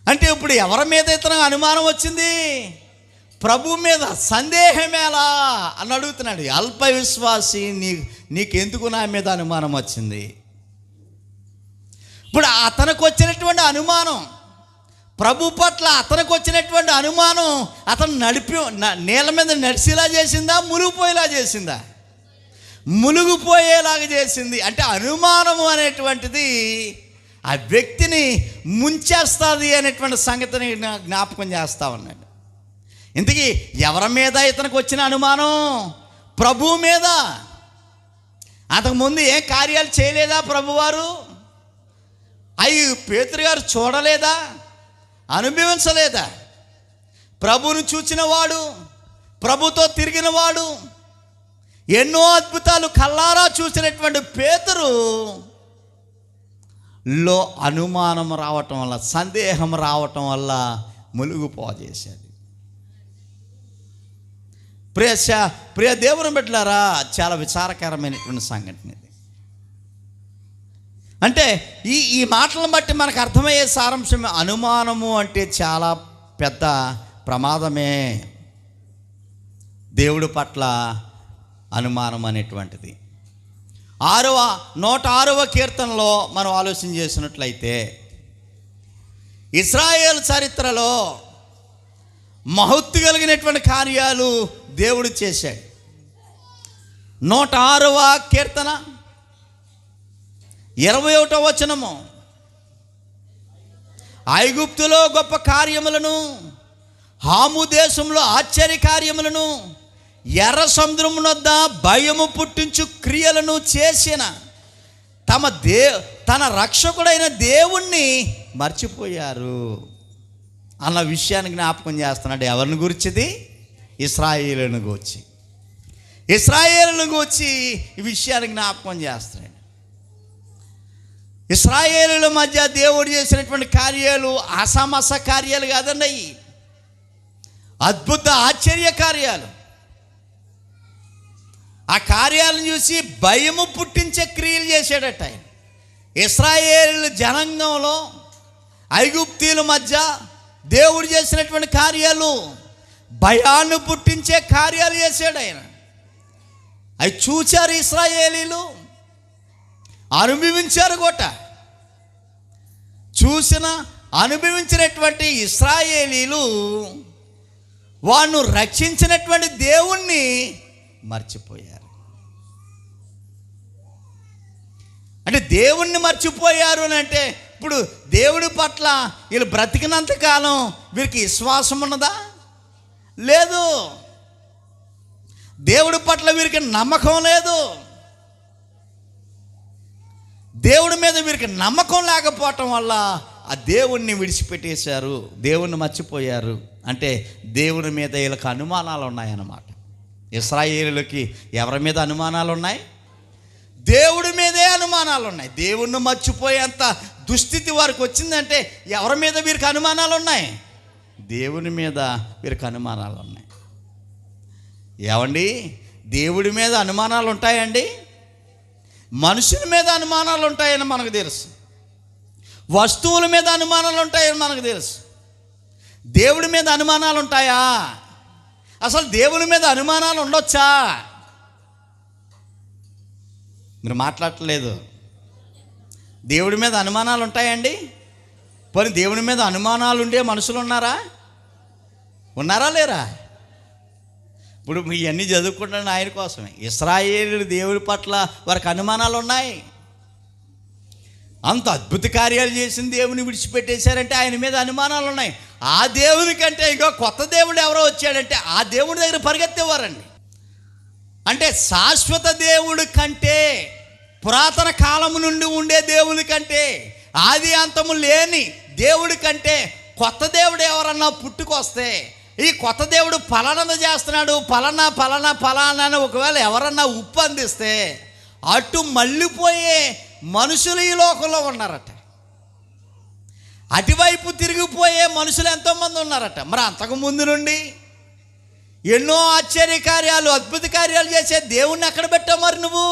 అంటే ఇప్పుడు ఎవరి మీద ఇతను అనుమానం వచ్చింది? ప్రభు మీద సందేహమేలా అని అడుగుతున్నాడు. అల్ప విశ్వాసి, నీకెందుకు నా మీద అనుమానం వచ్చింది? ఇప్పుడు అతనికి వచ్చినటువంటి అనుమానం, ప్రభు పట్ల అతనికి వచ్చినటువంటి అనుమానం అతను నీళ్ళ మీద నడిచేలా చేసిందా, మునిగిపోయేలా చేసిందా? మునిగిపోయేలాగా చేసింది. అంటే అనుమానము అనేటువంటిది ఆ వ్యక్తిని ముంచేస్తుంది అనేటువంటి సంగతిని జ్ఞాపకం చేస్తూ ఉన్నాడు. ఇంతకీ ఎవరి మీద ఇతనికి వచ్చిన అనుమానం? ప్రభువు మీద. అంతకుముందు ఏ కార్యాలు చేయలేదా ప్రభువారు? అవి పేతురు గారు చూడలేదా, అనుభవించలేదా? ప్రభువును చూచినవాడు, ప్రభుతో తిరిగినవాడు, ఎన్నో అద్భుతాలు కల్లారా చూసినటువంటి పేతురు లో అనుమానం రావటం వల్ల, సందేహం రావటం వల్ల మునిగిపోజేశాడు. ప్రియ దేవుని బిడ్డలారా, చాలా విచారకరమైనటువంటి సంఘటన ఇది. అంటే ఈ మాటలను బట్టి మనకు అర్థమయ్యే సారాంశం, అనుమానము అంటే చాలా పెద్ద ప్రమాదమే. దేవుడి పట్ల అనుమానం అనేటువంటిది 106వ కీర్తనలో మనం ఆలోచన చేసినట్లయితే, ఇశ్రాయేలు చరిత్రలో మహత్తు కలిగినటువంటి కార్యాలు దేవుడు చేశాడు. 106వ కీర్తన 21వ వచనము, ఐగుప్తులో గొప్ప కార్యములను, హాము దేశంలో ఆశ్చర్య కార్యములను, ఎర్ర సముద్రము వద్ద భయము పుట్టించు క్రియలను చేసిన తన రక్షకుడైన దేవుణ్ణి మర్చిపోయారు అన్న విషయాన్ని జ్ఞాపకం చేస్తున్నాడు. ఎవరిని గురించిది? ఇశ్రాయేలును గూర్చి. ఇశ్రాయేలును గూర్చి ఈ విషయాన్ని జ్ఞాపకం చేస్తున్నాడు. ఇశ్రాయేలుల మధ్య దేవుడు చేసినటువంటి కార్యాలు అసమస కార్యాలు కాదండి, అద్భుత ఆశ్చర్య కార్యాలు. ఆ కార్యాలను చూసి భయము పుట్టించే క్రియలు చేశాడట ఆయన. ఇశ్రాయేలు జనాంగంలో ఐగుప్తీయుల మధ్య దేవుడు చేసినటువంటి కార్యాలు భయాన్ని పుట్టించే కార్యాలు చేశాడు ఆయన. అవి చూచారు ఇశ్రాయేలీలు, అనుభవించారు కూడా. అనుభవించినటువంటి ఇశ్రాయేలీలు వారిని రక్షించినటువంటి దేవుణ్ణి మర్చిపోయారు. అంటే దేవుణ్ణి మర్చిపోయారు అని అంటే, ఇప్పుడు దేవుడి పట్ల వీళ్ళు బ్రతికినంత కాలం వీరికి విశ్వాసం ఉన్నదా? లేదు. దేవుడి పట్ల వీరికి నమ్మకం లేదు. దేవుడి మీద వీరికి నమ్మకం లేకపోవటం వల్ల ఆ దేవుణ్ణి విడిచిపెట్టేశారు, దేవుణ్ణి మర్చిపోయారు. అంటే దేవుని మీద వీళ్ళకి అనుమానాలు ఉన్నాయన్నమాట. ఇశ్రాయేలులకి ఎవరి మీద అనుమానాలు ఉన్నాయి? దేవుడి మీదే అనుమానాలు ఉన్నాయి. దేవుణ్ణి మర్చిపోయేంత దుస్థితి వారికి వచ్చిందంటే ఎవరి మీద వీరికి అనుమానాలు ఉన్నాయి? దేవుని మీద వీరికి అనుమానాలు ఉన్నాయి. ఏమండి, దేవుడి మీద అనుమానాలు ఉంటాయండి? మనుషుల మీద అనుమానాలు ఉంటాయని మనకు తెలుసు, వస్తువుల మీద అనుమానాలు ఉంటాయని మనకు తెలుసు. దేవుడి మీద అనుమానాలు ఉంటాయా? అసలు దేవుని మీద అనుమానాలు ఉండొచ్చా? మీరు మాట్లాడట్లేదు. దేవుడి మీద అనుమానాలు ఉంటాయండి? పోనీ దేవుడి మీద అనుమానాలు ఉండే మనుషులు ఉన్నారా లేరా? ఇప్పుడు ఇవన్నీ చదువుకుంటున్న ఆయన కోసమే. ఇశ్రాయేలు దేవుడి పట్ల వారికి అనుమానాలు ఉన్నాయి. అంత అద్భుత కార్యాలు చేసిన దేవుని విడిచిపెట్టేశారంటే ఆయన మీద అనుమానాలు ఉన్నాయి. ఆ దేవుని కంటే ఇంకా కొత్త దేవుడు ఎవరో వచ్చాడంటే ఆ దేవుడి దగ్గర పరిగెత్తేవారండి. అంటే శాశ్వత దేవుడి కంటే, పురాతన కాలము నుండి ఉండే దేవుని కంటే, ఆది అంతము లేని దేవుడి కంటే కొత్త దేవుడు ఎవరన్నా పుట్టుకొస్తే, ఈ కొత్త దేవుడు ఫలానా చేస్తున్నాడు, ఫలానా అని ఒకవేళ ఎవరన్నా ఉప్పు అందిస్తే అటు మళ్ళీపోయే మనుషులు ఈ లోకంలో ఉన్నారట. అటువైపు తిరిగిపోయే మనుషులు ఎంతోమంది ఉన్నారట. మరి అంతకుముందు నుండి ఎన్నో ఆశ్చర్య కార్యాలు, అద్భుత కార్యాలు చేసే దేవుణ్ణి ఎక్కడ పెట్టావు? మరి నువ్వు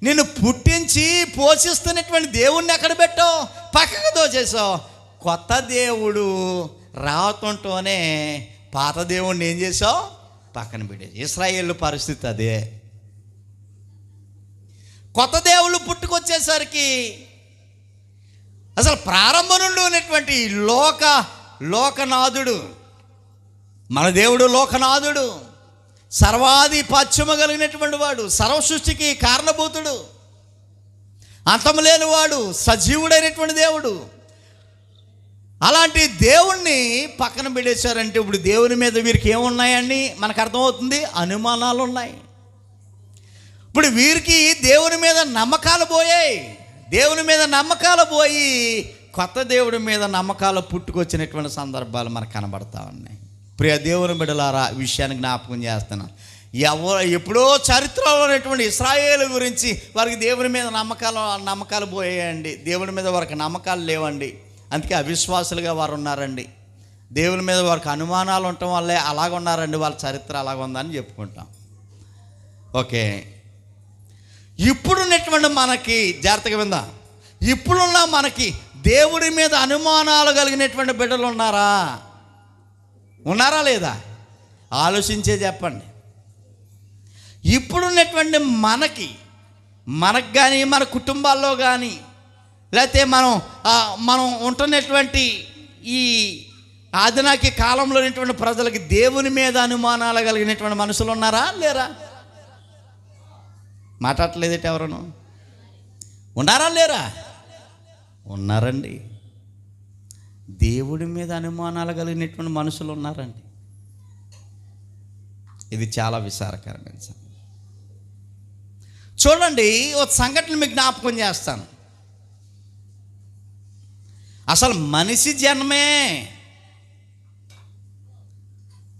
నిన్ను పుట్టించి పోషిస్తున్నటువంటి దేవుణ్ణి ఎక్కడ పెట్టావు? పక్కకు దోచేసావు. కొత్త దేవుడు రావటంతోనే పాత దేవుణ్ణి ఏం చేసావు? పక్కన పెట్టేసి. ఇశ్రాయేలు పరిస్థితి అదే. కొత్త దేవుళ్ళు పుట్టుకొచ్చేసరికి అసలు ప్రారంభం నుండి ఉన్నటువంటి లోకనాథుడు, మన దేవుడు లోకనాథుడు, సర్వాధిపత్యము కలిగినటువంటి వాడు, సర్వ సృష్టికి కారణభూతుడు, అంతము లేనివాడు, సజీవుడైనటువంటి దేవుడు. అలాంటి దేవుణ్ణి పక్కన పెట్టేశారంటే ఇప్పుడు దేవుని మీద వీరికి ఏమున్నాయని మనకు అర్థమవుతుంది? అనుమానాలు ఉన్నాయి. ఇప్పుడు వీరికి దేవుని మీద నమ్మకాలు పోయాయి. దేవుని మీద నమ్మకాలు పోయి కొత్త దేవుడి మీద నమ్మకాలు పుట్టుకొచ్చినటువంటి సందర్భాలు మనకు కనబడతా ఉన్నాయి. ప్రియ దేవుని బిడ్డలారా, విషయాన్ని జ్ఞాపకం చేస్తున్నాను. ఎప్పుడో చరిత్రలో ఉన్నటువంటి ఇశ్రాయేలు గురించి వారికి దేవుని మీద నమ్మకాలు పోయాయండి. దేవుని మీద వారికి నమ్మకాలు లేవండి. అందుకే అవిశ్వాసులుగా వారు ఉన్నారండి. దేవుని మీద వారికి అనుమానాలు ఉండటం వల్లే అలాగ ఉన్నారండి. వాళ్ళ చరిత్ర అలాగ ఉందని చెప్పుకుంటాం. ఓకే, ఇప్పుడున్నటువంటి మనకి జాగ్రత్తగా విందా, ఇప్పుడున్న మనకి దేవుడి మీద అనుమానాలు కలిగినటువంటి బిడ్డలు ఉన్నారా లేదా? ఆలోచించే చెప్పండి. ఇప్పుడున్నటువంటి మనకి కానీ మన కుటుంబాల్లో కానీ లేకపోతే మనం ఉంటున్నటువంటి ఈ ఆధునిక కాలంలో ఉన్నటువంటి ప్రజలకి దేవుని మీద అనుమానాలు కలిగినటువంటి మనుషులు ఉన్నారా లేరా? మాట్లాడలేదేంటి? ఎవరను ఉన్నారా లేరా? ఉన్నారండి. దేవుడి మీద అనుమానాలు కలిగినటువంటి మనుషులు ఉన్నారండి. ఇది చాలా విచారకరమైన సంగతి. చూడండి, ఒక సంఘటన మీకు జ్ఞాపకం చేస్తాను. అసలు మనిషి జన్మే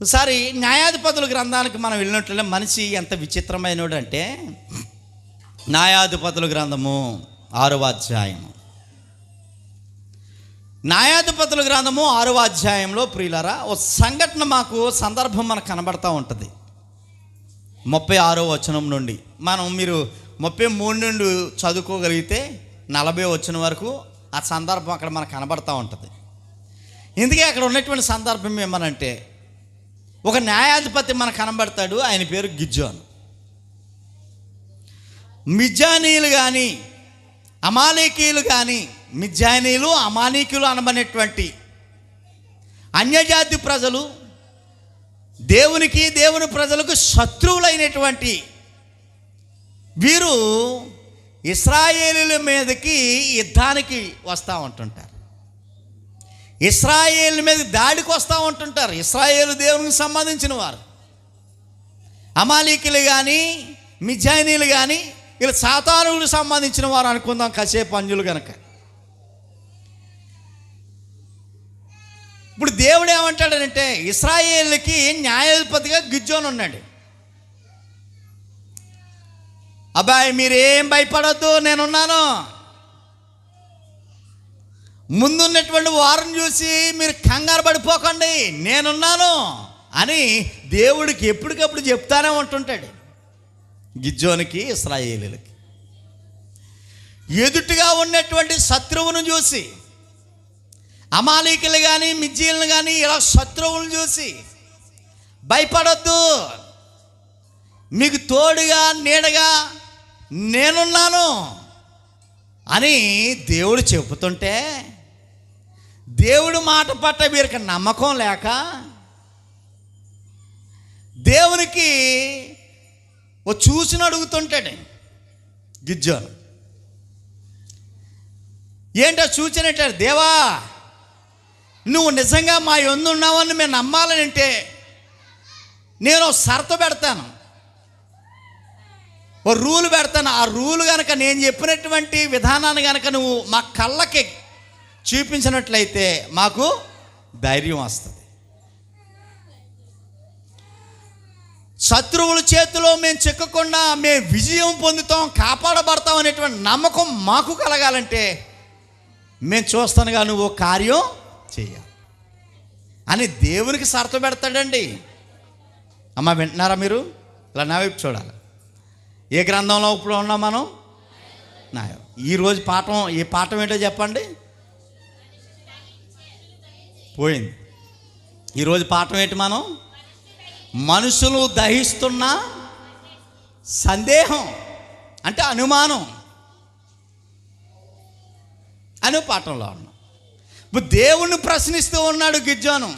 ఒకసారి న్యాయాధిపతుల గ్రంథానికి మనం వెళ్ళినట్లే మనిషి ఎంత విచిత్రమైనడు అంటే, న్యాయాధిపతుల గ్రంథము 6వ అధ్యాయము, న్యాయాధిపతుల గ్రంథము 6వ అధ్యాయంలో ప్రియులారా ఒక సందర్భం మనకు కనబడతా ఉంటుంది. 36వ వచనం నుండి మీరు 33 నుండి చదువుకోగలిగితే 40వ వచనం వరకు ఆ సందర్భం అక్కడ మనకు కనబడతా ఉంటుంది. ఇందుకే అక్కడ ఉన్నటువంటి సందర్భం ఏమనంటే, ఒక న్యాయాధిపతి మనకు కనబడతాడు. ఆయన పేరు గిద్యోను. మిద్యానీయులు కానీ అమాలేకీయులు కానీ, మిద్యానీయులు అమాలేకీయులు అనబడినటువంటి అన్యజాతి ప్రజలు దేవుని ప్రజలకు శత్రువులైనటువంటి వీరు ఇశ్రాయేలీయుల మీదకి యుద్ధానికి వస్తూ ఉంటుంటారు. ఇశ్రాయేలు మీద దాడికి వస్తూ ఉంటుంటారు. ఇశ్రాయేలు దేవునికి సంబంధించిన వారు. అమాలేకీయులు కానీ మిద్యానీయులు కానీ వీళ్ళు సాతానులకు సంబంధించిన వారు అనుకుందాం కాసేపు అంజులు కనుక. ఇప్పుడు దేవుడు ఏమంటాడంటే, ఇశ్రాయేలుకి న్యాయాధిపతిగా గిద్యోను ఉన్నాడు. అబ్బాయి మీరేం భయపడద్దు, నేనున్నాను. ముందున్నటువంటి వారిని చూసి మీరు కంగారు పడిపోకండి, నేనున్నాను అని దేవుడికి ఎప్పటికప్పుడు చెప్తానే ఉంటుంటాడు. గిద్యోనికి ఇశ్రాయేలీయులకి ఎదుటిగా ఉన్నటువంటి శత్రువును చూసి, అమాలేకీయులు కానీ మిద్యానీయులను కానీ ఇలా శత్రువులను చూసి భయపడొద్దు, మీకు తోడుగా నీడగా నేనున్నాను అని దేవుడు చెబుతుంటే, దేవుడు మాట పట్ల వీరికి నమ్మకం లేక దేవునికి ఓ చూసిన అడుగుతుంటాడు గిద్యోను. ఏంటో చూచినట్టాడు, దేవా నువ్వు నిజంగా మా యందు ఉన్నావని మేము నమ్మాలని అంటే నేను షరతు పెడతాను, ఓ రూల్ పెడతాను. ఆ రూల్ కనుక నేను చెప్పినటువంటి విధానాన్ని కనుక నువ్వు మా కళ్ళకి చూపించినట్లయితే మాకు ధైర్యం వస్తుంది. శత్రువుల చేతిలో మేము చిక్కకుండా మేము విజయం పొందుతాం, కాపాడబడతాం అనేటువంటి నమ్మకం మాకు కలగాలంటే మేము చూస్తానుగా నువ్వు కార్యం చేయాలి అని దేవునికి షరతు పెడతాడండి. అమ్మ వింటున్నారా మీరు? ఇలా నా వైపు చూడాలి. ఏ గ్రంథంలో ఇప్పుడు ఉన్నాం మనం? ఈరోజు ఈ పాఠం ఏంటో చెప్పండి. పోయింది. ఈరోజు పాఠం ఏంటి మనం? మనుషులు దహిస్తున్న సందేహం అంటే అనుమానం అనే పాఠంలో ఉన్నాం. ఇప్పుడు దేవుణ్ణి ప్రశ్నిస్తూ ఉన్నాడు గిద్యోను.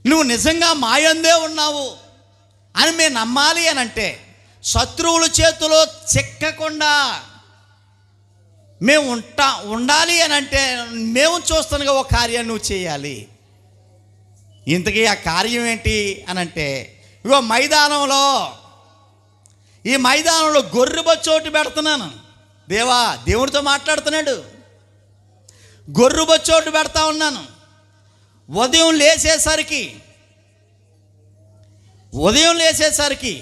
నువ్వు నిజంగా మాయందే ఉన్నావు అని మేము నమ్మాలి అని అంటే, శత్రువుల చేతిలో చిక్కకుండా మేము ఉండాలి అని అంటే, మేము చూస్తున్నగా ఒక కార్యాన్ని నువ్వు చేయాలి. ఇంతకీ ఆ కార్యం ఏంటి అని అంటే, ఇగో ఈ మైదానంలో గొర్రెబొచ్చోటి పెడుతున్నాను. దేవుడితో మాట్లాడుతున్నాడు. గొర్రెబొచ్చోటి పెడతా ఉన్నాను. ఉదయం లేచేసరికి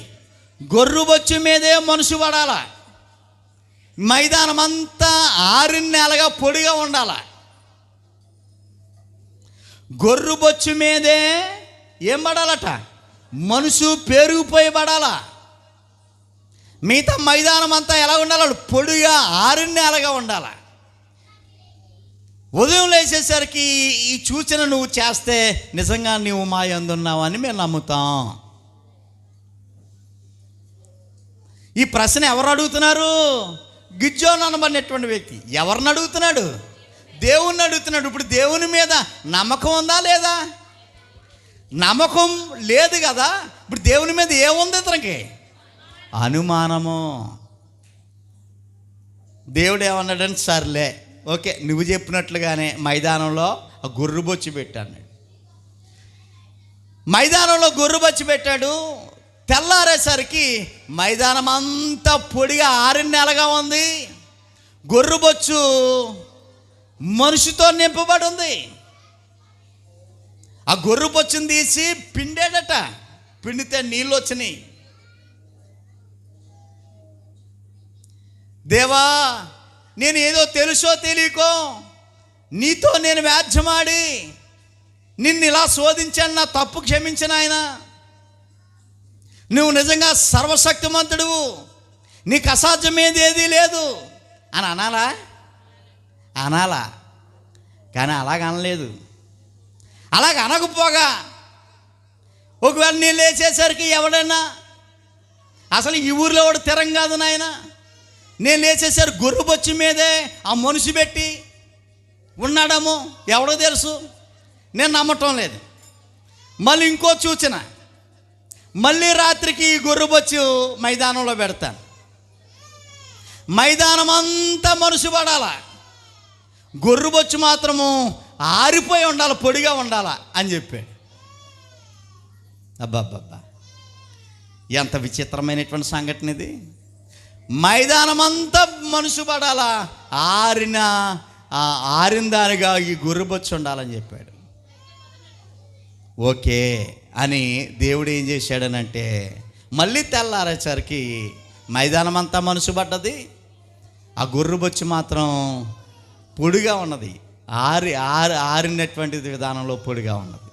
గొర్రెబొచ్చు మీదే మనుషు పడాల. మైదానం అంతా 6 నెలలుగా పొడిగా ఉండాల. గొర్రెబొచ్చు మీదే ఏం పడాలట? మనుషు పెరిగిపోయి పడాల. మిగతా మైదానం అంతా ఎలా ఉండాలి? పొడిగా 6 నెలలుగా ఉండాల. ఉదయం లేచేసరికి ఈ సూచన నువ్వు చేస్తే నిజంగా నువ్వు మా యందున్నావు అని మేము నమ్ముతాం. ఈ ప్రశ్న ఎవరు అడుగుతున్నారు? గిద్యోను అనబడినటువంటి వ్యక్తి. ఎవరిని అడుగుతున్నాడు? దేవుణ్ణి అడుగుతున్నాడు. ఇప్పుడు దేవుని మీద నమ్మకం ఉందా లేదా? నమ్మకం లేదు కదా. ఇప్పుడు దేవుని మీద ఏముంది? ఇతనికి అనుమానము. దేవుడు ఏమన్నాడని, సర్లే ఓకే నువ్వు చెప్పినట్లుగానే మైదానంలో గొర్రెబొచ్చు పెట్టాడు. మైదానంలో గొర్రెబొచ్చు పెట్టాడు. తెల్లారేసరికి మైదానం అంతా పొడిగా 6 నెలలుగా ఉంది. గొర్రెబొచ్చు మనిషితో నింపబడి ఉంది. ఆ గొర్రెబొచ్చుని తీసి పిండాడట. పిండితే నీళ్ళు వచ్చినాయి. దేవా, నేను ఏదో తెలుసో తెలియకో నీతో నేను వ్యాజ్యమాడి నిన్ను ఇలా శోధించాను. నా తప్పు క్షమించిన ఆయన. నువ్వు నిజంగా సర్వశక్తిమంతుడువు, నీకు అసాధ్యమేది ఏదీ లేదు అని అనాలా? కానీ అలాగ అనలేదు. అలాగ అనకపోగా ఒకవేళ నేను లేచేసరికి ఎవడైనా అసలు ఈ ఊరిలో వాడు తిరం కాదు నాయన, నేను లేచేసరికి గొర్రెబొచ్చు మీదే ఆ మనిషి పెట్టి ఉన్నాడేమో ఎవడో తెలుసు, నేను నమ్మటం లేదు. మళ్ళీ ఇంకో సూచన, మళ్ళీ రాత్రికి ఈ గొర్రెబొచ్చు మైదానంలో పెడతాను. మైదానం అంతా మనుషు పడాల, గొర్రెబొచ్చు మాత్రము ఆరిపోయి ఉండాలి, పొడిగా ఉండాలా అని చెప్పాడు. అబ్బాబ్బా, ఎంత విచిత్రమైనటువంటి సంఘటన ఇది. మైదానం అంతా మనుషు పడాలా, ఆరిన దానిగా ఈ గొర్రెబొచ్చు ఉండాలని చెప్పాడు. ఓకే అని దేవుడు ఏం చేశాడనంటే, మళ్ళీ తెల్లారేసరికి మైదానం అంతా మనుషు పడ్డది, ఆ గొర్రెబొచ్చు మాత్రం పొడిగా ఉన్నది. ఆరినటువంటి విధానంలో పొడిగా ఉన్నది.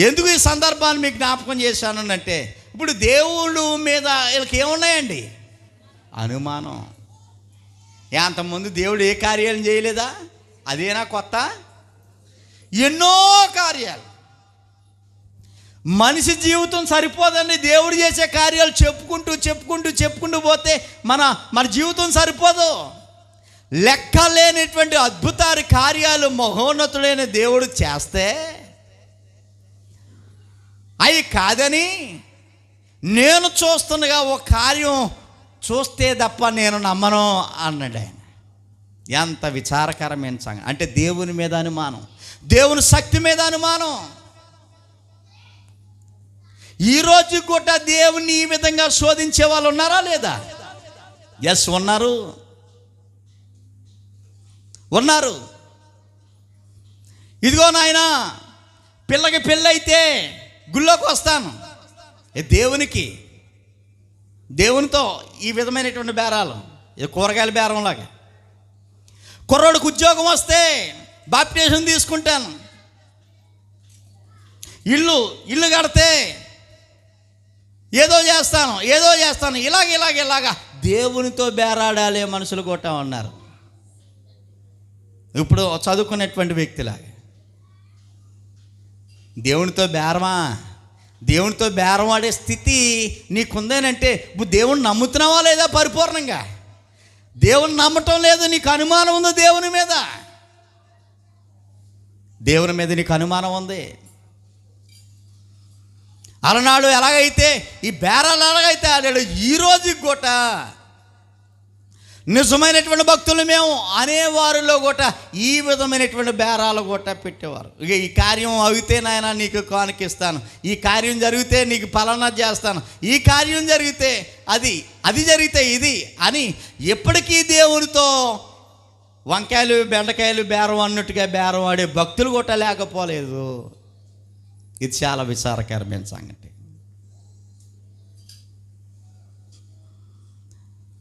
ఎందుకు ఈ సందర్భాన్ని మీకు జ్ఞాపకం చేశాను అంటే, ఇప్పుడు దేవుడు మీద వీళ్ళకి ఏమున్నాయండి? అనుమానం. అంతకుముందు దేవుడు ఏ కార్యాలు చేయలేదా? అదేనా కొత్త? ఎన్నో కార్యాలు. మనిషి జీవితం సరిపోదండి. దేవుడు చేసే కార్యాలు చెప్పుకుంటూ పోతే మన జీవితం సరిపోదు. లెక్కలేనటువంటి అద్భుతాలు కార్యాలు మహోన్నతుడైన దేవుడు చేస్తే అవి కాదని నేను చూస్తుండగా ఒక కార్యం చూస్తే తప్ప నేను నమ్మను అన్నాడు ఆయన. ఎంత విచారకరమైన సంగతి అంటే, దేవుని మీద అనుమానం, దేవుని శక్తి మీద అనుమానం. ఈరోజు కూడా దేవుని ఈ విధంగా శోధించే వాళ్ళు ఉన్నారా లేదా? ఎస్, ఉన్నారు. ఇదిగో నాయనా, పిల్లకి పెళ్ళైతే గుళ్ళోకి వస్తాను. దేవునితో ఈ విధమైనటువంటి బేరాలు, కూరగాయల బేరంలాగా. కుర్రోడికి ఉద్యోగం వస్తే బాప్టిజం తీసుకుంటాను. ఇల్లు కడితే ఏదో చేస్తాను ఇలాగా దేవునితో బేరాడాలే మనుషులు కూడా ఉన్నారు. ఇప్పుడు చదువుకునేటువంటి వ్యక్తిలాగా దేవునితో బేరమా? దేవునితో బేరం ఆడే స్థితి నీకుందేనంటే నువ్వు దేవుని నమ్ముతున్నావా లేదా? పరిపూర్ణంగా దేవుని నమ్మటం లేదు, నీకు అనుమానం ఉంది దేవుని మీద. దేవుని మీద నీకు అనుమానం ఉంది. అలనాడు ఎలాగైతే ఈ బేరాలు ఎలాగైతే ఆడాడు, ఈరోజు కూడా నిజమైనటువంటి భక్తులు మేము అనేవారిలో కూడా ఈ విధమైనటువంటి బేరాలు కూడా పెట్టేవారు. ఇక ఈ కార్యం అవితే నాయన నీకు కానుకిస్తాను, ఈ కార్యం జరిగితే నీకు ఫలానా చేస్తాను, ఈ కార్యం జరిగితే అది జరిగితే ఇది అని ఎప్పటికీ దేవునితో వంకాయలు బెండకాయలు బేరం అన్నట్టుగా బేరం ఆడే భక్తులు కూడా లేకపోలేదు. ఇది చాలా విచారకరమైన సంగతి.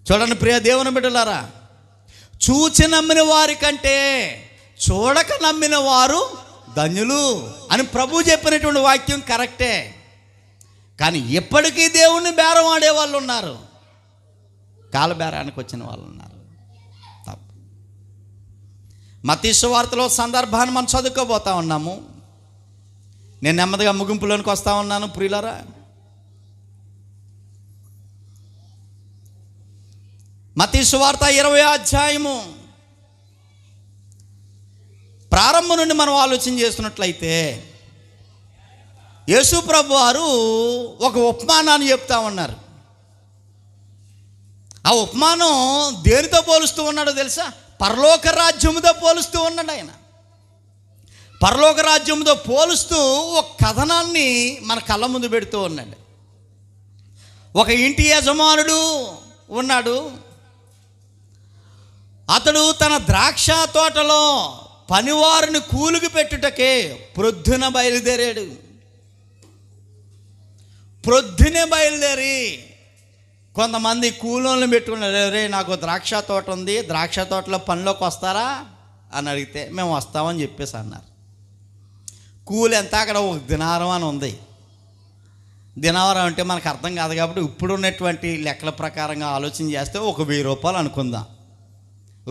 చూడండి ప్రియ దేవుని బిడ్డలారా, చూచి నమ్మిన వారి కంటే చూడక నమ్మిన వారు ధన్యులు అని ప్రభు చెప్పినటువంటి వాక్యం కరెక్టే. కానీ ఎప్పటికీ దేవుణ్ణి బేరం ఆడే వాళ్ళు ఉన్నారు, కాలబేరానికి వచ్చిన వాళ్ళు ఉన్నారు. తప్పు. మత్తయి సువార్తలో సందర్భాన్ని మనం చదువుకోబోతా ఉన్నాము. నేను నెమ్మదిగా ముగింపులోనికి వస్తూ ఉన్నాను ప్రియులారా. మత్తయి సువార్త 20వ అధ్యాయము ప్రారంభం నుండి మనం ఆలోచన చేస్తున్నట్లయితే యేసు ప్రభు వారు ఒక ఉపమానాన్ని చెప్తా ఉన్నారు. ఆ ఉపమానం దేనితో పోలుస్తూ ఉన్నాడో తెలుసా? పరలోక రాజ్యముతో పోలుస్తూ ఉన్నాడు ఆయన. పరలోక రాజ్యముతో పోలుస్తూ ఒక కథనాన్ని మన కళ్ళ ముందు పెడుతూ ఉన్నాడు. ఒక ఇంటి యజమానుడు ఉన్నాడు. అతడు తన ద్రాక్ష తోటలో పనివారిని కూలికి పెట్టుటకే ప్రొద్దున బయలుదేరాడు. ప్రొద్దునే బయలుదేరి కొంతమంది కూలోళ్ళని పెట్టుకున్నారు. రే నాకు ద్రాక్ష తోట ఉంది, ద్రాక్ష తోటలో పనిలోకి వస్తారా అని అడిగితే మేము వస్తామని చెప్పేసి అన్నారు. కూలి ఎంత? అక్కడ ఒక దినారం అని ఉంది. దినారం అంటే మనకు అర్థం కాదు కాబట్టి ఇప్పుడున్నటువంటి లెక్కల ప్రకారంగా ఆలోచన చేస్తే ఒక 1000 రూపాయలు అనుకుందాం.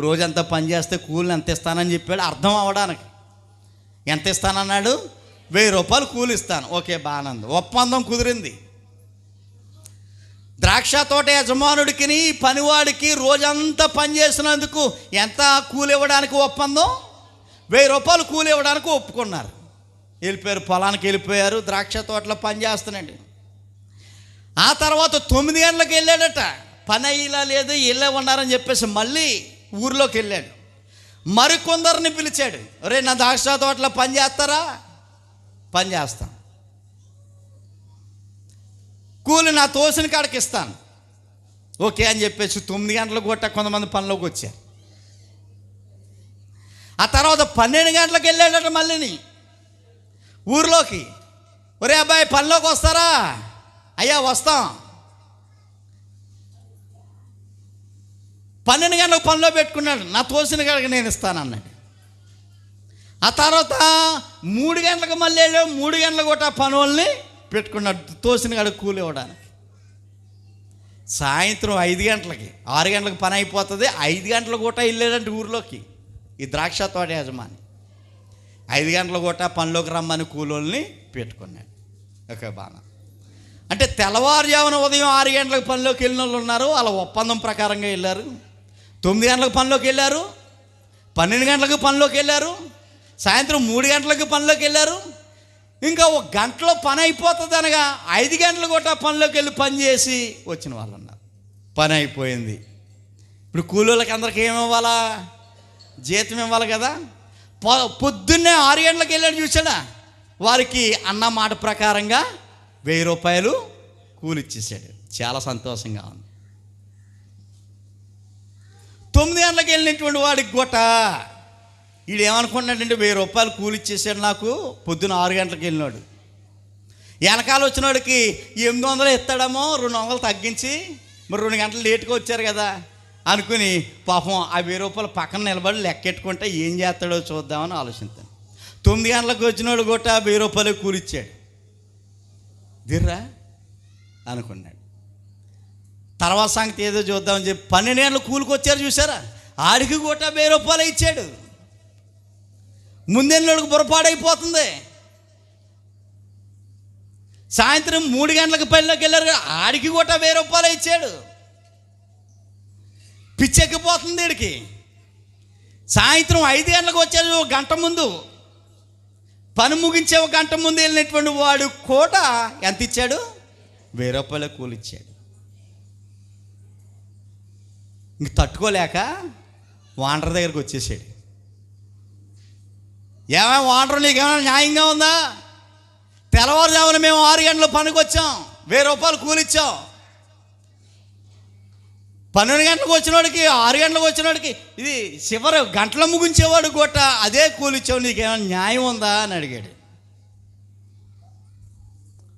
రోజంతా పని చేస్తే కూలిని ఎంత ఇస్తానని చెప్పాడు అర్థం అవ్వడానికి. ఎంత ఇస్తానన్నాడు? 1000 రూపాయలు కూలి ఇస్తాను. ఓకే, బాగానే ఉంది, ఒప్పందం కుదిరింది. ద్రాక్ష తోట యజమానుడికి పనివాడికి రోజంతా పని చేసినందుకు ఎంత కూలి ఇవ్వడానికి ఒప్పందం? 1000 రూపాయలు కూలి ఇవ్వడానికి ఒప్పుకున్నారు. వెళ్ళిపోయారు, పొలానికి వెళ్ళిపోయారు. ద్రాక్ష తోటలో పని చేస్తున్నాడు. ఆ తర్వాత 9 గంటలకు వెళ్ళాడట. పని అయ్యేలా లేదు, వెళ్ళే ఉన్నారని చెప్పేసి మళ్ళీ ఊర్లోకి వెళ్ళాడు. మరికొందరిని పిలిచాడు. రే నా ద్రాక్ష తోటలో పని చేస్తారా? పని చేస్తాం, కూలి నా తోసిన కాడికి ఇస్తాను. ఓకే అని చెప్పేసి 9 గంటలకు కొట్ట కొంతమంది పనిలోకి వచ్చారు. ఆ తర్వాత 12 గంటలకు వెళ్ళాడట మళ్ళీని ఊర్లోకి. ఒరే అబ్బాయి పనిలోకి వస్తారా? అయ్యా వస్తాం. 12 గంటలకు పనిలో పెట్టుకున్నాడు. నా తోసిన కాడికి నేను ఇస్తాను అన్నాడు. ఆ తర్వాత 3 గంటలకు మళ్ళీ 3 గంటలకు కూడా పని వాళ్ళని పెట్టుకున్నాడు తోసిన కాడికి కూలి ఇవ్వడానికి. సాయంత్రం 5 గంటలకి 6 గంటలకు పని అయిపోతుంది. 5 గంటలకు కూడా వెళ్ళాడంటే ఊర్లోకి ఈ ద్రాక్ష తోట యజమాని. 5 గంటలకు కూడా పనిలోకి రమ్మని కూలోళ్ళని పెట్టుకున్నాడు. ఓకే, బాగా. అంటే తెల్లవారుజామున ఉదయం 6 గంటలకు పనిలోకి వెళ్ళిన వాళ్ళు ఉన్నారు, వాళ్ళ ఒప్పందం ప్రకారంగా వెళ్ళారు. 9 గంటలకు పనిలోకి వెళ్ళారు, 12 గంటలకు పనిలోకి వెళ్ళారు, సాయంత్రం 3 గంటలకు పనిలోకి వెళ్ళారు. ఇంకా 1 గంటలో పని అయిపోతుంది అనగా 5 గంటలు కూడా పనిలోకి వెళ్ళి పని చేసి వచ్చిన వాళ్ళు ఉన్నారు. పని అయిపోయింది. ఇప్పుడు కూలోళ్ళకి అందరికి ఏమి ఇవ్వాలా? జీతం ఇవ్వాలి కదా. పొద్దున్నే 6 గంటలకు వెళ్ళాడు చూసాడా, వారికి అన్న మాట ప్రకారంగా 1000 రూపాయలు కూలి ఇచ్చేసాడు. చాలా సంతోషంగా ఉంది. 9 గంటలకు వెళ్ళినటువంటి వాడికి గొట్ట వీడు ఏమనుకున్నాడంటే 1000 రూపాయలు కూలి ఇచ్చేసాడు నాకు. పొద్దున 6 గంటలకు వెళ్ళినాడు. వెనకాల వచ్చినవాడికి 800 ఇస్తాడేమో, 200 తగ్గించి, మరి 2 గంటలు లేట్గా వచ్చారు కదా అనుకుని పాపం ఆ 1000 రూపాయలు పక్కన నిలబడి లెక్కెట్టుకుంటే ఏం చేస్తాడో చూద్దామని ఆలోచిస్తాను. 9 గంటలకు వచ్చినోడు గొట్ట 1000 రూపాయలు కూలి ఇచ్చాడు. దిర్రా అనుకున్నాడు. తర్వాత సంగతి ఏదో చూద్దామని చెప్పి 12 గంటలు కూలికి వచ్చారు చూసారా, ఆడికి కూడా 1000 రూపాయలు ఇచ్చాడు. ముందెళ్ళోడికి పొరపాడైపోతుంది. సాయంత్రం 3 గంటలకు పనిలోకి వెళ్ళారు, ఆడికి కూడా 1000 రూపాయలు ఇచ్చాడు. పిచ్చెక్కిపోతుంది వీడికి. సాయంత్రం 5 గంటలకు వచ్చాడు, 1 గంట ముందు పని ముగించే 1 గంట ముందు వెళ్ళినటువంటి వాడు కూడా ఎంత ఇచ్చాడు? 1000 రూపాయల కూలి ఇచ్చాడు. ఇంక తట్టుకోలేక వాండర్ దగ్గరికి వచ్చేసాడు. ఏమైనా వాండర్, నీకేమైనా న్యాయంగా ఉందా? తెల్లవారుజామున మేము 6 గంటల పనికి వచ్చాం, 1000 రూపాయలు కూలి ఇచ్చాం. 12 గంటలకు వచ్చినోడికి, 6 గంటలకు వచ్చినోడికి, ఇది చివరి గంటల ముగించేవాడు గొట్ట అదే కూలి ఇచ్చావు, నీకేమైనా న్యాయం ఉందా అని అడిగాడు.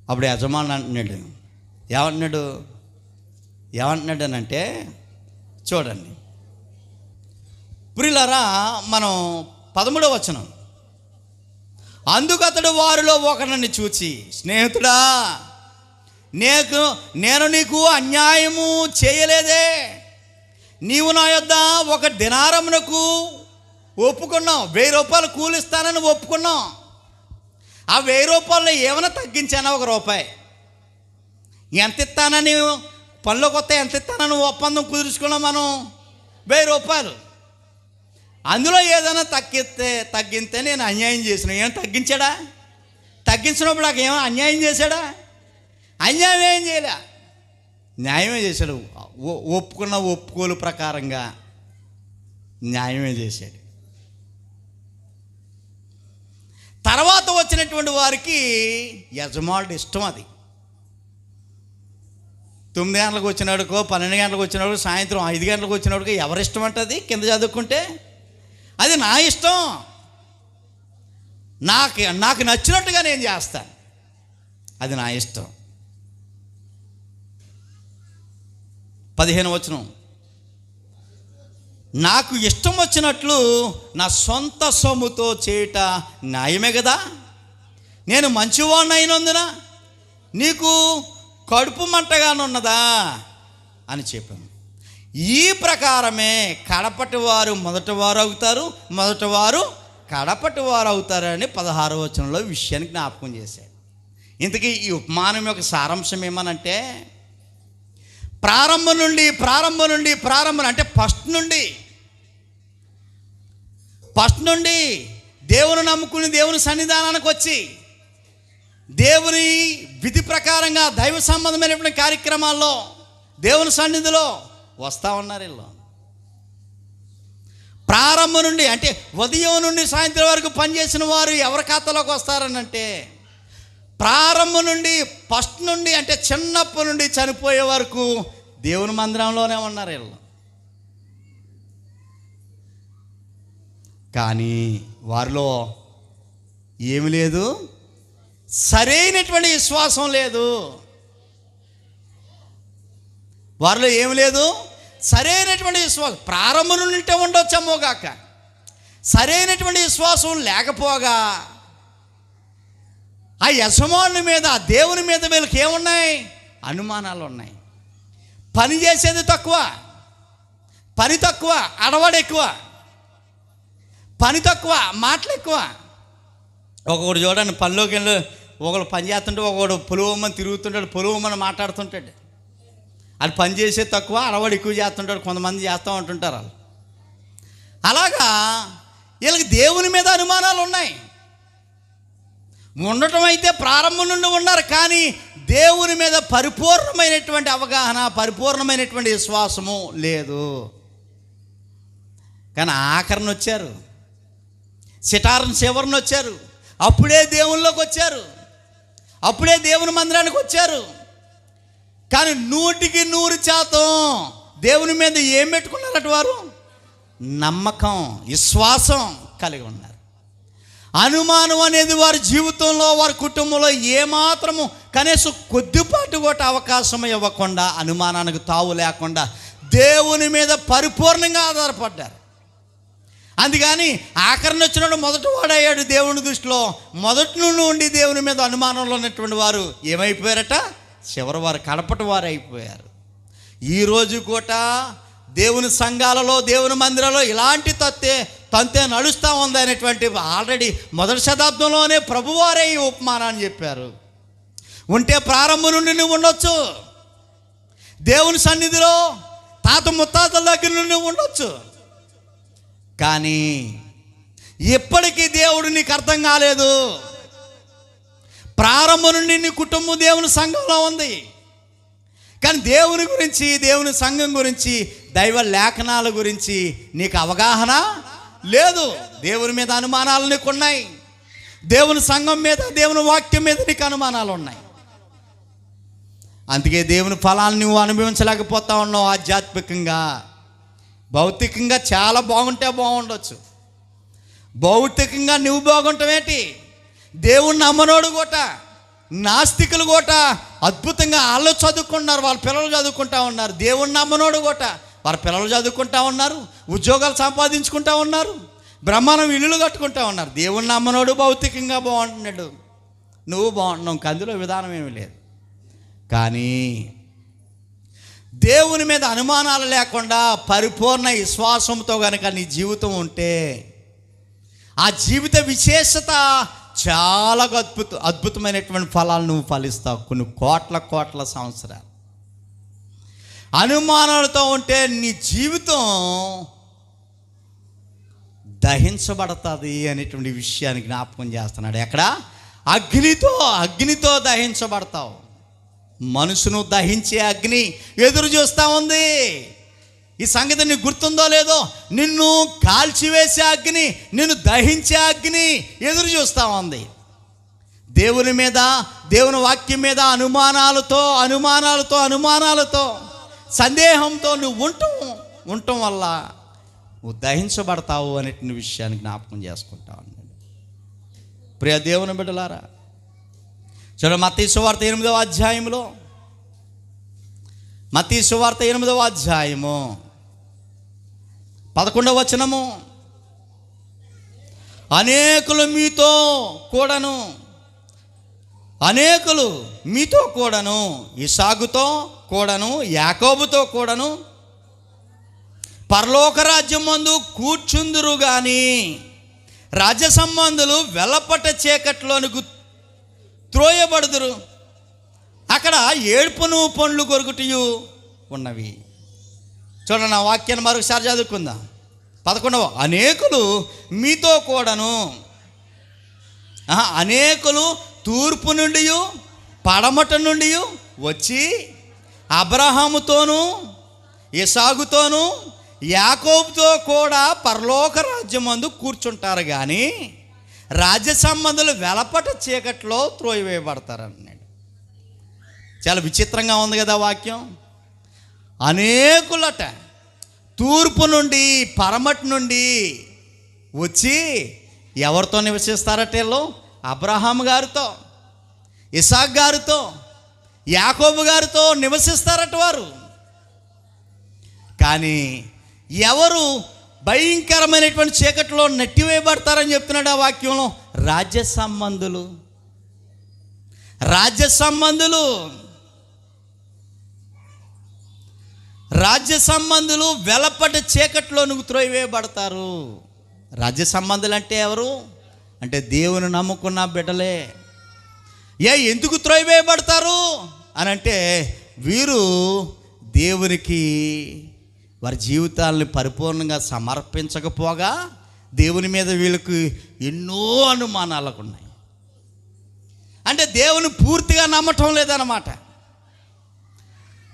అప్పుడు యజమాని అంటున్నాడు, ఏమంటున్నాడు అని అంటే, చూడండి ప్రియులారా, మనం 13వ వచనం. అందుకు అతడు వారిలో ఒకరిని చూచి, స్నేహితుడా, నేను నీకు అన్యాయము చేయలేదే. నీవు నా యొద్ద 1 దినారమునకు ఒప్పుకున్నావు, 1000 రూపాయలు కూలిస్తానని ఒప్పుకున్నావు. ఆ 1000 రూపాయలు ఏమైనా తగ్గించానా? 1 రూపాయి. ఎంత ఇస్తానని పనిలోకి వస్తే ఎంత ఇస్తానని ఒప్పందం కుదుర్చుకున్నాం మనం, 1000 రూపాయలు. అందులో ఏదైనా తగ్గితే నేను అన్యాయం చేసిన. ఏం తగ్గించాడా? తగ్గించినప్పుడు నాకు ఏమైనా అన్యాయం చేశాడా? అన్యాయం ఏం చేయలే, న్యాయమే చేశాడు. ఒప్పుకున్న ఒప్పుకోలు ప్రకారంగా న్యాయమే చేశాడు. తర్వాత వచ్చినటువంటి వారికి యజమానుడు ఇష్టం అది. 9 గంటలకు వచ్చినాడుకో, 12 గంటలకు వచ్చినాడు, సాయంత్రం 5 గంటలకు వచ్చినాడుకో ఎవరిష్టం అంటది? కింద చదువుకుంటే అది నా ఇష్టం, నాకు నచ్చినట్టుగా నేను చేస్తాను, అది నా ఇష్టం. 15వ వచనం. నాకు ఇష్టం వచ్చినట్లు నా సొంత సొమ్ముతో చేయుట న్యాయమే కదా. నేను మంచివాడిని అయినందున నీకు కడుపు మంటగానున్నదా అని చెప్పాను. ఈ ప్రకారమే కడపటి వారు మొదటివారు అవుతారు, మొదటివారు కడపటి వారు అవుతారని 16వ వచనంలో విషయాన్ని జ్ఞాపకం చేశాడు. ఇంతకీ ఈ ఉపమానం యొక్క సారాంశం ఏమనంటే, ప్రారంభం నుండి అంటే ఫస్ట్ నుండి దేవుని నమ్ముకుని దేవుని సన్నిధానానికి వచ్చి దేవుని విధి ప్రకారంగా దైవ సంబంధమైనటువంటి కార్యక్రమాల్లో దేవుని సన్నిధిలో వస్తూ ఉన్నారు. వీళ్ళు ప్రారంభం నుండి అంటే ఉదయం నుండి సాయంత్రం వరకు పనిచేసిన వారు ఎవరి ఖాతాలోకి వస్తారనంటే, ప్రారంభం నుండి ఫస్ట్ నుండి అంటే చిన్నప్పటి నుండి చనిపోయే వరకు దేవుని మందిరంలోనే ఉన్నారు వీళ్ళు. కానీ వారిలో ఏమి లేదు, సరైనటువంటి విశ్వాసం లేదు. వారిలో ఏమి లేదు, సరైనటువంటి విశ్వాసం. ప్రారంభం నుండి ఉండొచ్చేమోగాక, సరైనటువంటి విశ్వాసం లేకపోగా ఆ యజమానుని మీద, ఆ దేవుని మీద వీళ్ళకి ఏమున్నాయి? అనుమానాలు ఉన్నాయి. పని చేసేది తక్కువ, పని తక్కువ, అడవాడు ఎక్కువ, పని తక్కువ, మాటలు ఎక్కువ. ఒకడు చూడండి, పనిలోకి వెళ్ళి ఒకడు పని చేస్తుంటే ఒకడు పొలువమ్మని తిరుగుతుంటాడు, పొలువమ్మని మాట్లాడుతుంటాడు. అది పని చేసేది తక్కువ, అడవాడు ఎక్కువ చేస్తుంటాడు. కొంతమంది చేస్తూ ఉంటుంటారు వాళ్ళు. అలాగా వీళ్ళకి దేవుని మీద అనుమానాలు ఉన్నాయి. ఉండటం అయితే ప్రారంభం నుండి ఉన్నారు, కానీ దేవుని మీద పరిపూర్ణమైనటువంటి అవగాహన, పరిపూర్ణమైనటువంటి విశ్వాసము లేదు. కానీ ఆఖరిని వచ్చారు, సిటార్ని చివరిని వచ్చారు, అప్పుడే దేవునిలోకి వచ్చారు, అప్పుడే దేవుని మందిరానికి వచ్చారు. కానీ 100% దేవుని మీద ఏం పెట్టుకున్నారట వారు? నమ్మకం, విశ్వాసం కలిగి ఉన్నారు. అనుమానం అనేది వారి జీవితంలో, వారి కుటుంబంలో ఏమాత్రము కనీసం కొద్దిపాటు కూడా అవకాశం ఇవ్వకుండా, అనుమానానికి తావు లేకుండా దేవుని మీద పరిపూర్ణంగా ఆధారపడ్డారు. అందుకని ఆఖరిని వచ్చినప్పుడు మొదటి వాడయ్యాడు దేవుని దృష్టిలో. మొదటి నుండి ఉండి దేవుని మీద అనుమానంలో ఉన్నటువంటి వారు ఏమైపోయారట? చివరి వారు కడపటి వారు అయిపోయారు. ఈరోజు కూడా దేవుని సంఘాలలో, దేవుని మందిరాల్లో ఇలాంటి తంతే నడుస్తూ ఉంది అనేటువంటి ఆల్రెడీ 1వ శతాబ్దంలోనే ప్రభువారే ఈ ఉపమానాన్ని చెప్పారు. ఉంటే ప్రారంభం నుండి నువ్వు ఉండొచ్చు. దేవుని సన్నిధిలో తాత ముత్తాతల దగ్గర నుండి ఉండొచ్చు. కానీ ఎప్పటికీ దేవుడు నీకు అర్థం కాలేదు. ప్రారంభం నుండి నీ కుటుంబం దేవుని సంఘంలో ఉంది, కానీ దేవుని గురించి, దేవుని సంఘం గురించి, దైవ లేఖనాల గురించి నీకు అవగాహన లేదు. దేవుని మీద అనుమానాలు నీకు ఉన్నాయి, దేవుని సంఘం మీద, దేవుని వాక్యం మీద నీకు అనుమానాలు ఉన్నాయి. అందుకే దేవుని ఫలాన్ని నువ్వు అనుభవించలేకపోతా ఉన్నావు. ఆధ్యాత్మికంగా, భౌతికంగా చాలా బాగుంటే బాగుండొచ్చు. భౌతికంగా నువ్వు బాగుంటావేంటి? దేవుణ్ణి నమ్మనోడు కోట, నాస్తికులు కోట అద్భుతంగా వాళ్ళు చదువుకుంటున్నారు, వాళ్ళ పిల్లలు చదువుకుంటా ఉన్నారు. దేవుణ్ణి నమ్మనోడు కోట వాళ్ళ పిల్లలు చదువుకుంటా ఉన్నారు, ఉద్యోగాలు సంపాదించుకుంటా ఉన్నారు, బ్రహ్మాండం ఇల్లులు కట్టుకుంటా ఉన్నారు. దేవుణ్ణి నమ్మనోడు భౌతికంగా బాగుంటున్నాడు, నువ్వు బాగుంటున్నావు. అందులో విధానం ఏమీ లేదు. కానీ దేవుని మీద అనుమానాలు లేకుండా పరిపూర్ణ విశ్వాసంతో కనుక నీ జీవితం ఉంటే ఆ జీవిత విశేషత చాలా అద్భుతమైనటువంటి ఫలాలు నువ్వు ఫలిస్తావు కొన్ని కోట్ల సంవత్సరాలు. అనుమానాలతో ఉంటే నీ జీవితం దహించబడుతుంది అనేటువంటి విషయాన్ని జ్ఞాపకం చేస్తున్నాడు. ఎక్కడ? అగ్నితో దహించబడతావు. మనసును దహించే అగ్ని ఎదురు చూస్తూ ఉంది. ఈ సంగతి నీకు గుర్తుందో లేదో, నిన్ను కాల్చివేసే అగ్ని, నిన్ను దహించే అగ్ని ఎదురు చూస్తూ ఉంది. దేవుని మీద, దేవుని వాక్యం మీద అనుమానాలతో సందేహంతో నువ్వు ఉండటం వల్ల నువ్వు దహించబడతావు అనేటువంటి విషయాన్ని జ్ఞాపకం చేసుకుంటా ఉన్నాడు. ప్రియ దేవుని బిడ్డలారా, చూడండి మత్తయి సువార్త 8వ అధ్యాయంలో, మత్తయి సువార్త 8వ అధ్యాయము 11వ వచనము, అనేకులు మీతో కూడాను ఇసాకుతో కూడాను యాకోబుతో కూడాను పరలోక రాజ్యం మందు కూర్చుందురు గాని రాజ్య సంబంధులు వెలపట చీకట్లోనికి త్రోయబడుదురు. అక్కడ ఏడుపును పండ్లు కొరుకుటయు ఉన్నవి. చూడండి, నా వాక్యాన్ని మరొకసారి చదువుకుందాం. 11వ, అనేకులు మీతో కూడాను, అనేకులు తూర్పు నుండి పడమట నుండి వచ్చి అబ్రహాముతోనూ ఇసాకుతోనూ యాకోబుతో కూడా పరలోక రాజ్యమందు కూర్చుంటారు కానీ రాజ్య సంబంధులు వెలపట చీకట్లో త్రోయవేయబడతారన్నాడు. చాలా విచిత్రంగా ఉంది కదా వాక్యం. అనేకులట తూర్పు నుండి పరమటి నుండి వచ్చి ఎవరితో నివసిస్తారట? వీళ్ళు అబ్రహాం గారితో, ఇసాక్ గారితో, యాకోబు గారితో నివసిస్తారట వారు. కానీ ఎవరు భయంకరమైనటువంటి చీకట్లో నెట్టివేయబడతారని చెప్తున్నాడు ఆ వాక్యంలో? రాజ్య సంబంధులు వెలపటి చీకట్లో నువ్వు త్రోయవేయబడతారు. రాజ్య సంబంధులు అంటే ఎవరు? అంటే దేవుని నమ్ముకున్న బిడ్డలే. ఎందుకు త్రోయవేయబడతారు అని అంటే, వీరు దేవునికి వారి జీవితాలని పరిపూర్ణంగా సమర్పించకపోగా దేవుని మీద వీళ్ళకి ఎన్నో అనుమానాలకు ఉన్నాయి. అంటే దేవుని పూర్తిగా నమ్మటం లేదన్నమాట.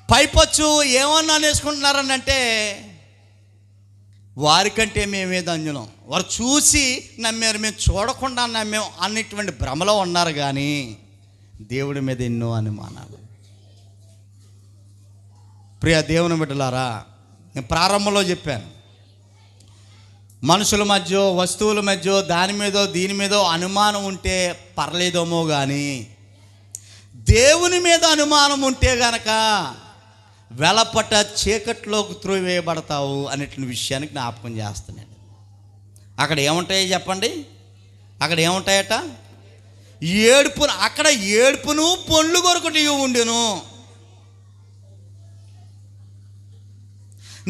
పైపచ్చు ఏమన్నా అనేసుకుంటున్నారని అంటే, వారికంటే మేమే ధన్యులం, వారు చూసి నమ్మారు, మేము చూడకుండా నమ్మాం అన్నటువంటి భ్రమలో ఉన్నారు. కానీ దేవుడి మీద ఎన్నో అనుమానాలు. ప్రియ దేవుని బిడ్డలారా, నేను ప్రారంభంలో చెప్పాను, మనుషుల మధ్య, వస్తువుల మధ్య, దాని మీదో దీని మీదో అనుమానం ఉంటే పర్లేదేమో, కానీ దేవుని మీద అనుమానం ఉంటే గనక వెలపట చీకట్లోకి త్రోయవేయబడతావు అనేటువంటి విషయానికి జ్ఞాపకం చేస్తున్నాడు. అక్కడ ఏముంటాయో చెప్పండి? అక్కడ ఏముంటాయట? అక్కడ ఏడుపును పండ్లు కొరుకుట ఉండెను.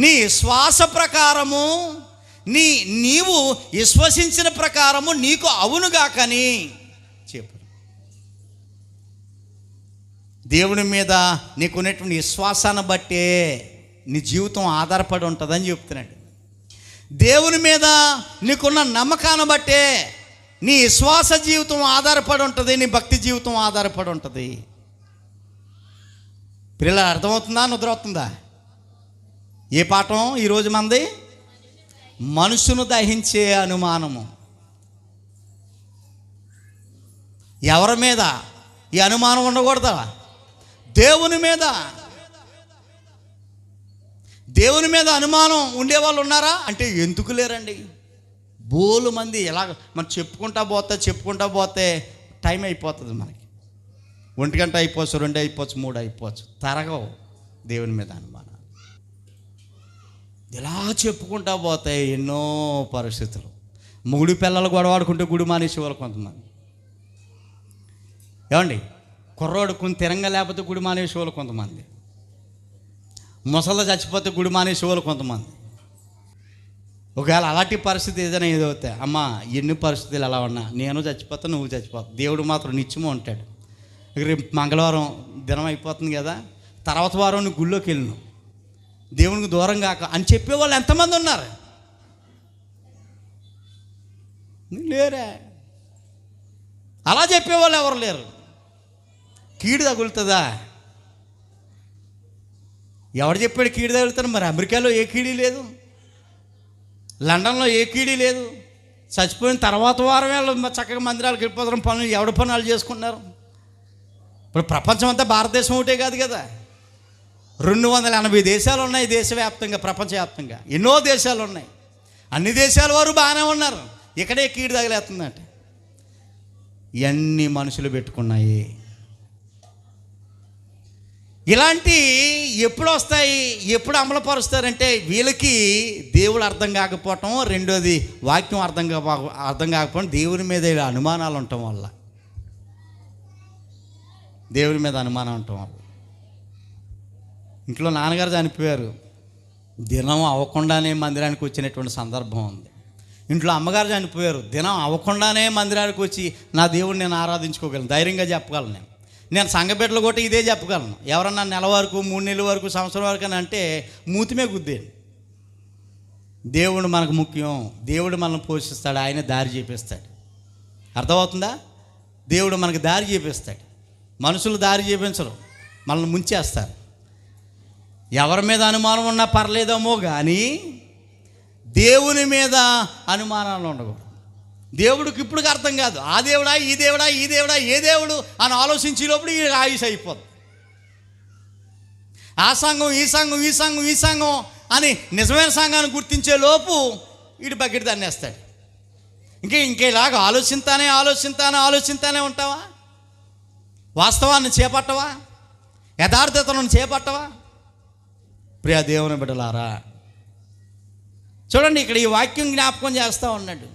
నీ శ్వాస ప్రకారము, నీవు విశ్వసించిన ప్రకారము నీకు అవునుగా కానీ చెప్పు. దేవుని మీద నీకున్నటువంటి విశ్వాసాన్ని బట్టే నీ జీవితం ఆధారపడి ఉంటుందని చెప్తున్నాడు. దేవుని మీద నీకున్న నమ్మకాన్ని బట్టే నీ విశ్వాస జీవితం ఆధారపడి ఉంటుంది, నీ భక్తి జీవితం ఆధారపడి ఉంటుంది. పిల్లలు అర్థమవుతుందా, నిద్రవుతుందా? ఏ పాఠం ఈరోజు మంది? మనసును దహించే అనుమానము. ఎవరి మీద ఈ అనుమానం ఉండకూడదా? దేవుని మీద. దేవుని మీద అనుమానం ఉండేవాళ్ళు ఉన్నారా అంటే ఎందుకు లేరండి? బోలు మంది. ఎలాగ మనం చెప్పుకుంటా పోతే టైం అయిపోతుంది. మనకి 1 గంట అయిపోవచ్చు, 2 అయిపోవచ్చు, 3 అయిపోవచ్చు, తరగవు దేవుని మీద అనుమానం. ఇలా చెప్పుకుంటా పోతే ఎన్నో పరిస్థితులు. మొగుడు పిల్లలు గొడవాడుకుంటే గుడి మానేసేవాళ్ళు కొంతమంది. ఏమండి, కుర్రోడు కొన్ని తిరంగా లేకపోతే గుడి మానేసేవాళ్ళు కొంతమంది. ముసలి చచ్చిపోతే గుడి మానేసేవాళ్ళు కొంతమంది. ఒకవేళ అలాంటి పరిస్థితి ఏదైనా ఏదవుతే, అమ్మ ఎన్ని పరిస్థితులు ఎలా ఉన్నా నేను చచ్చిపోతా, నువ్వు చచ్చిపోతావు, దేవుడు మాత్రం నిత్యము ఉంటాడు. రేపు మంగళవారం దినం అయిపోతుంది కదా, తర్వాత వారం నువ్వు గుళ్ళోకి వెళ్ళను, దేవునికి దూరం కాక అని చెప్పేవాళ్ళు ఎంతమంది ఉన్నారు? లేరే. అలా చెప్పేవాళ్ళు ఎవరు లేరు. కీడు తగులుతుందా? ఎవడు చెప్పాడు కీడు తగులుతాను? మరి అమెరికాలో ఏ కీడీ లేదు, లండన్లో ఏ కీడీ లేదు. చచ్చిపోయిన తర్వాత వారమే చక్కగా మందిరాలకు వెళ్ళిపోతారు, పనులు ఎవడి పనులు చేసుకున్నారు. ఇప్పుడు ప్రపంచం అంతా భారతదేశం ఒకటే కాదు కదా, 280 దేశాలు ఉన్నాయి దేశవ్యాప్తంగా, ప్రపంచవ్యాప్తంగా ఎన్నో దేశాలు ఉన్నాయి. అన్ని దేశాల వారు బాగానే ఉన్నారు, ఇక్కడే కీడు తగిలేస్తుందంటే ఇవన్నీ మనుషులు పెట్టుకున్నాయి. ఇలాంటి ఎప్పుడు వస్తాయి, ఎప్పుడు అమలుపరుస్తారంటే వీళ్ళకి దేవుడు అర్థం కాకపోవటం, రెండోది వాక్యం అర్థం కాకపోవడం, దేవుని మీద అనుమానాలు ఉండటం వల్ల. దేవుని మీద అనుమానం ఉండటం వల్ల. ఇంట్లో నాన్నగారు చనిపోయారు, దినం అవ్వకుండానే మందిరానికి వచ్చినటువంటి సందర్భం ఉంది. ఇంట్లో అమ్మగారు చనిపోయారు, దినం అవ్వకుండానే మందిరానికి వచ్చి నా దేవుడిని నేను ఆరాధించుకోగలను, ధైర్యంగా చెప్పగలను. నేను సంఘబిడ్డలు కూడా ఇదే చెప్పగలను. ఎవరన్నా నెల వరకు, 3 నెలల వరకు, సంవత్సరం వరకు అని అంటే మూతిమే గుద్దేను. దేవుడు మనకు ముఖ్యం, దేవుడు మనల్ని పోషిస్తాడు, ఆయన దారి చేపిస్తాడు. అర్థమవుతుందా? దేవుడు మనకు దారి చేపిస్తాడు. మనుషులు దారి చేపించరు, మనల్ని ముంచేస్తారు. ఎవరి మీద అనుమానం ఉన్నా పర్లేదేమో కానీ దేవుని మీద అనుమానాలు ఉండకూడదు. దేవుడికి ఇప్పుడు అర్థం కాదు, ఆ దేవుడా ఈ దేవుడా ఈ దేవుడా ఏ దేవుడు అని ఆలోచించే లోపల ఈ ఆయుష్ అయిపోతుంది. ఆ సంఘం ఈ సంఘం ఈ సంఘం ఈ సంఘం అని నిజమైన సంఘాన్ని గుర్తించే లోపు వీడు బకెట్ దాన్నేస్తాడు. ఇంకేలాగా ఆలోచిస్తానే ఉంటావా? వాస్తవాన్ని చేపట్టవా? యథార్థతను చేపట్టవా? ప్రియ దేవుని బిడ్డలారా, చూడండి, ఇక్కడ ఈ వాక్యం జ్ఞాపకం చేస్తూ ఉన్నాడు.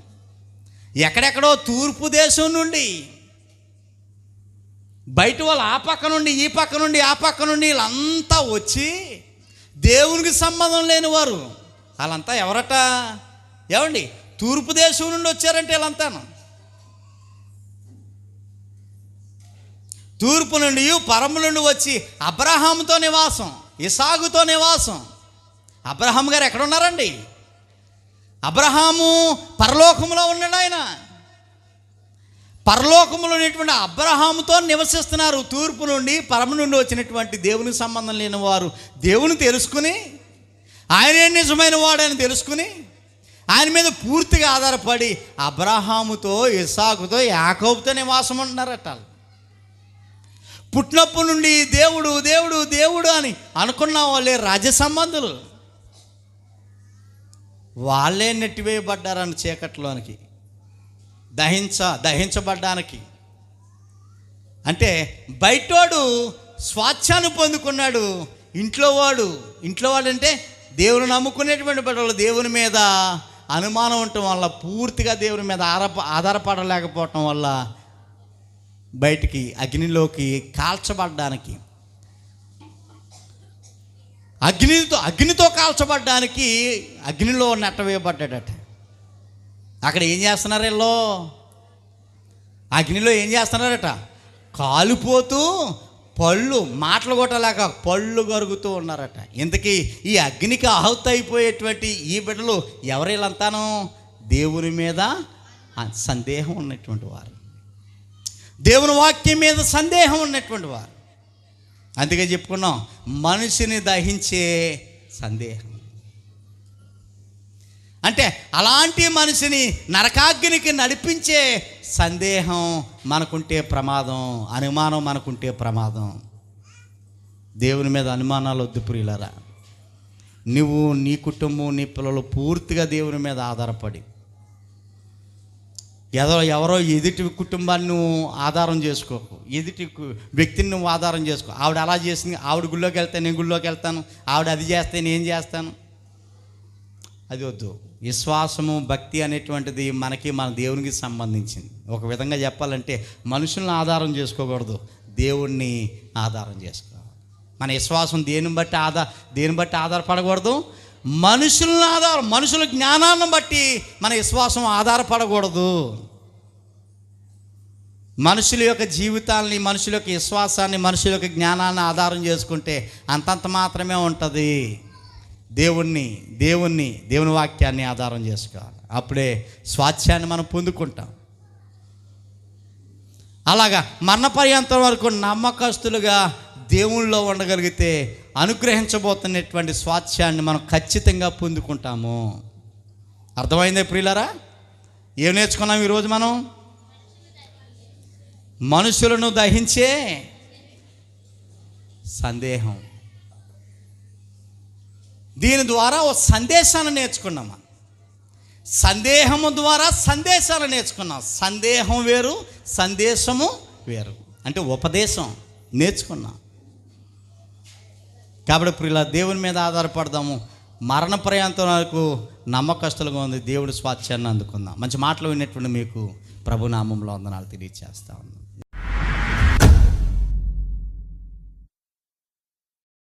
ఎక్కడెక్కడో తూర్పు దేశం నుండి, బయట వాళ్ళు ఆ పక్క నుండి ఈ పక్క నుండి ఆ పక్క నుండి వీళ్ళంతా వచ్చి దేవునికి సంబంధం లేని వారు. వాళ్ళంతా ఎవరట? ఏమండి, తూర్పు దేశం నుండి వచ్చారంటే వీళ్ళంతాను తూర్పు నుండి పరము నుండి వచ్చి అబ్రహాముతో నివాసం, ఇసాకుతో నివాసం. అబ్రహాం గారు ఎక్కడ ఉన్నారండి? అబ్రహాము పరలోకములో ఉన్నాడు. ఆయన పరలోకములో ఉన్నటువంటి అబ్రహాముతో నివసిస్తున్నారు. తూర్పు నుండి పరము నుండి వచ్చినటువంటి దేవునికి సంబంధం లేని వారు దేవుని తెలుసుకుని, ఆయనే నిజమైన వాడని తెలుసుకుని, ఆయన మీద పూర్తిగా ఆధారపడి అబ్రహాముతో, ఇస్సాకుతో, యాకోబుతో నివాసం ఉంటున్నారట. పుట్టినప్పటి నుండి దేవుడు దేవుడు దేవుడు అని అనుకున్న వాళ్ళే రాజ్య సంబంధులు. వాళ్ళే నెట్టివేయబడ్డారని చీకట్లోనికి, దహించబడ్డానికి. అంటే బయటోడు స్వాచ్ఛాన్ని పొందుకున్నాడు, ఇంట్లో వాడు అంటే దేవుని నమ్ముకునేటువంటి బిడ్డలు దేవుని మీద అనుమానం ఉండటం వల్ల, పూర్తిగా దేవుని మీద ఆధారపడలేకపోవటం వల్ల బయటికి అగ్నిలోకి కాల్చబడ్డానికి, అగ్నితో కాల్చబడ్డానికి అగ్నిలో నెట్టవేయబడ్డాడట. అక్కడ ఏం చేస్తున్నారు అగ్నిలో ఏం చేస్తున్నారట? కాలిపోతూ పళ్ళు మాటలు కొట్టలేక పళ్ళు గరుగుతూ ఉన్నారట. ఇంతకీ ఈ అగ్నికి ఆహుతి అయిపోయేటువంటి ఈ బిడ్డలు ఎవరిలంతానో దేవుని మీద సందేహం ఉన్నటువంటి వారు, దేవుని వాక్యం మీద సందేహం ఉన్నటువంటి వారు. అందుకే చెప్పుకున్నాం, మనిషిని దహించే సందేహం. అంటే అలాంటి మనిషిని నరకాగ్నికి నడిపించే సందేహం మనకుంటే ప్రమాదం, అనుమానం మనకుంటే ప్రమాదం. దేవుని మీద అనుమానాలు వద్దు ప్రియులారా. నువ్వు, నీ కుటుంబం, నీ పిల్లలు పూర్తిగా దేవుని మీద ఆధారపడి, ఎవరో ఎదుటి కుటుంబాన్ని నువ్వు ఆధారం చేసుకోకు, ఎదుటి వ్యక్తిని నువ్వు ఆధారం చేసుకో. ఆవిడ అలా చేసింది, ఆవిడ గుళ్ళోకి వెళ్తే నేను గుళ్ళోకి వెళ్తాను, ఆవిడ అది చేస్తే నేను చేస్తాను, అది వద్దు. విశ్వాసము, భక్తి అనేటువంటిది మనకి, మన దేవునికి సంబంధించింది. ఒక విధంగా చెప్పాలంటే మనుషులను ఆధారం చేసుకోకూడదు, దేవుణ్ణి ఆధారం చేసుకోవాలి. మన విశ్వాసం దేని బట్టి ఆధారపడకూడదు, మనుషుల జ్ఞానాన్ని బట్టి మన విశ్వాసం ఆధారపడకూడదు. మనుషుల యొక్క జీవితాలని, మనుషుల యొక్క విశ్వాసాన్ని, మనుషుల యొక్క జ్ఞానాన్ని ఆధారం చేసుకుంటే అంతంత మాత్రమే ఉంటుంది. దేవుని వాక్యాన్ని ఆధారం చేసుకోవాలి. అప్పుడే స్వాస్థ్యాన్ని మనం పొందుకుంటాం. అలాగా మరణ పర్యంతం వరకు నమ్మకస్తులుగా దేవుళ్ళలో ఉండగలిగితే అనుగ్రహించబోతున్నటువంటి స్వాస్థ్యాన్ని మనం ఖచ్చితంగా పొందుకుంటాము. అర్థమైందే ప్రియులారా? ఏం నేర్చుకున్నాం ఈరోజు మనం? మనుషులను దహించే సందేహం. దీని ద్వారా ఒక సందేశాన్ని నేర్చుకున్నాం. సందేహము ద్వారా సందేశాలు నేర్చుకున్నాం. సందేహం వేరు, సందేశము వేరు. అంటే ఉపదేశం నేర్చుకున్నాం. కాబట్టి ప్రియుల, దేవుని మీద ఆధారపడదాము. మరణ పర్యంతం వరకు నమ్మకస్తులుగా ఉంది దేవుడి స్వాస్థ్యాన్ని అందుకుందాం. మంచి మాటలు విన్నటువంటి మీకు ప్రభునామంలో వందనాలు తెలియజేస్తా ఉన్నాను.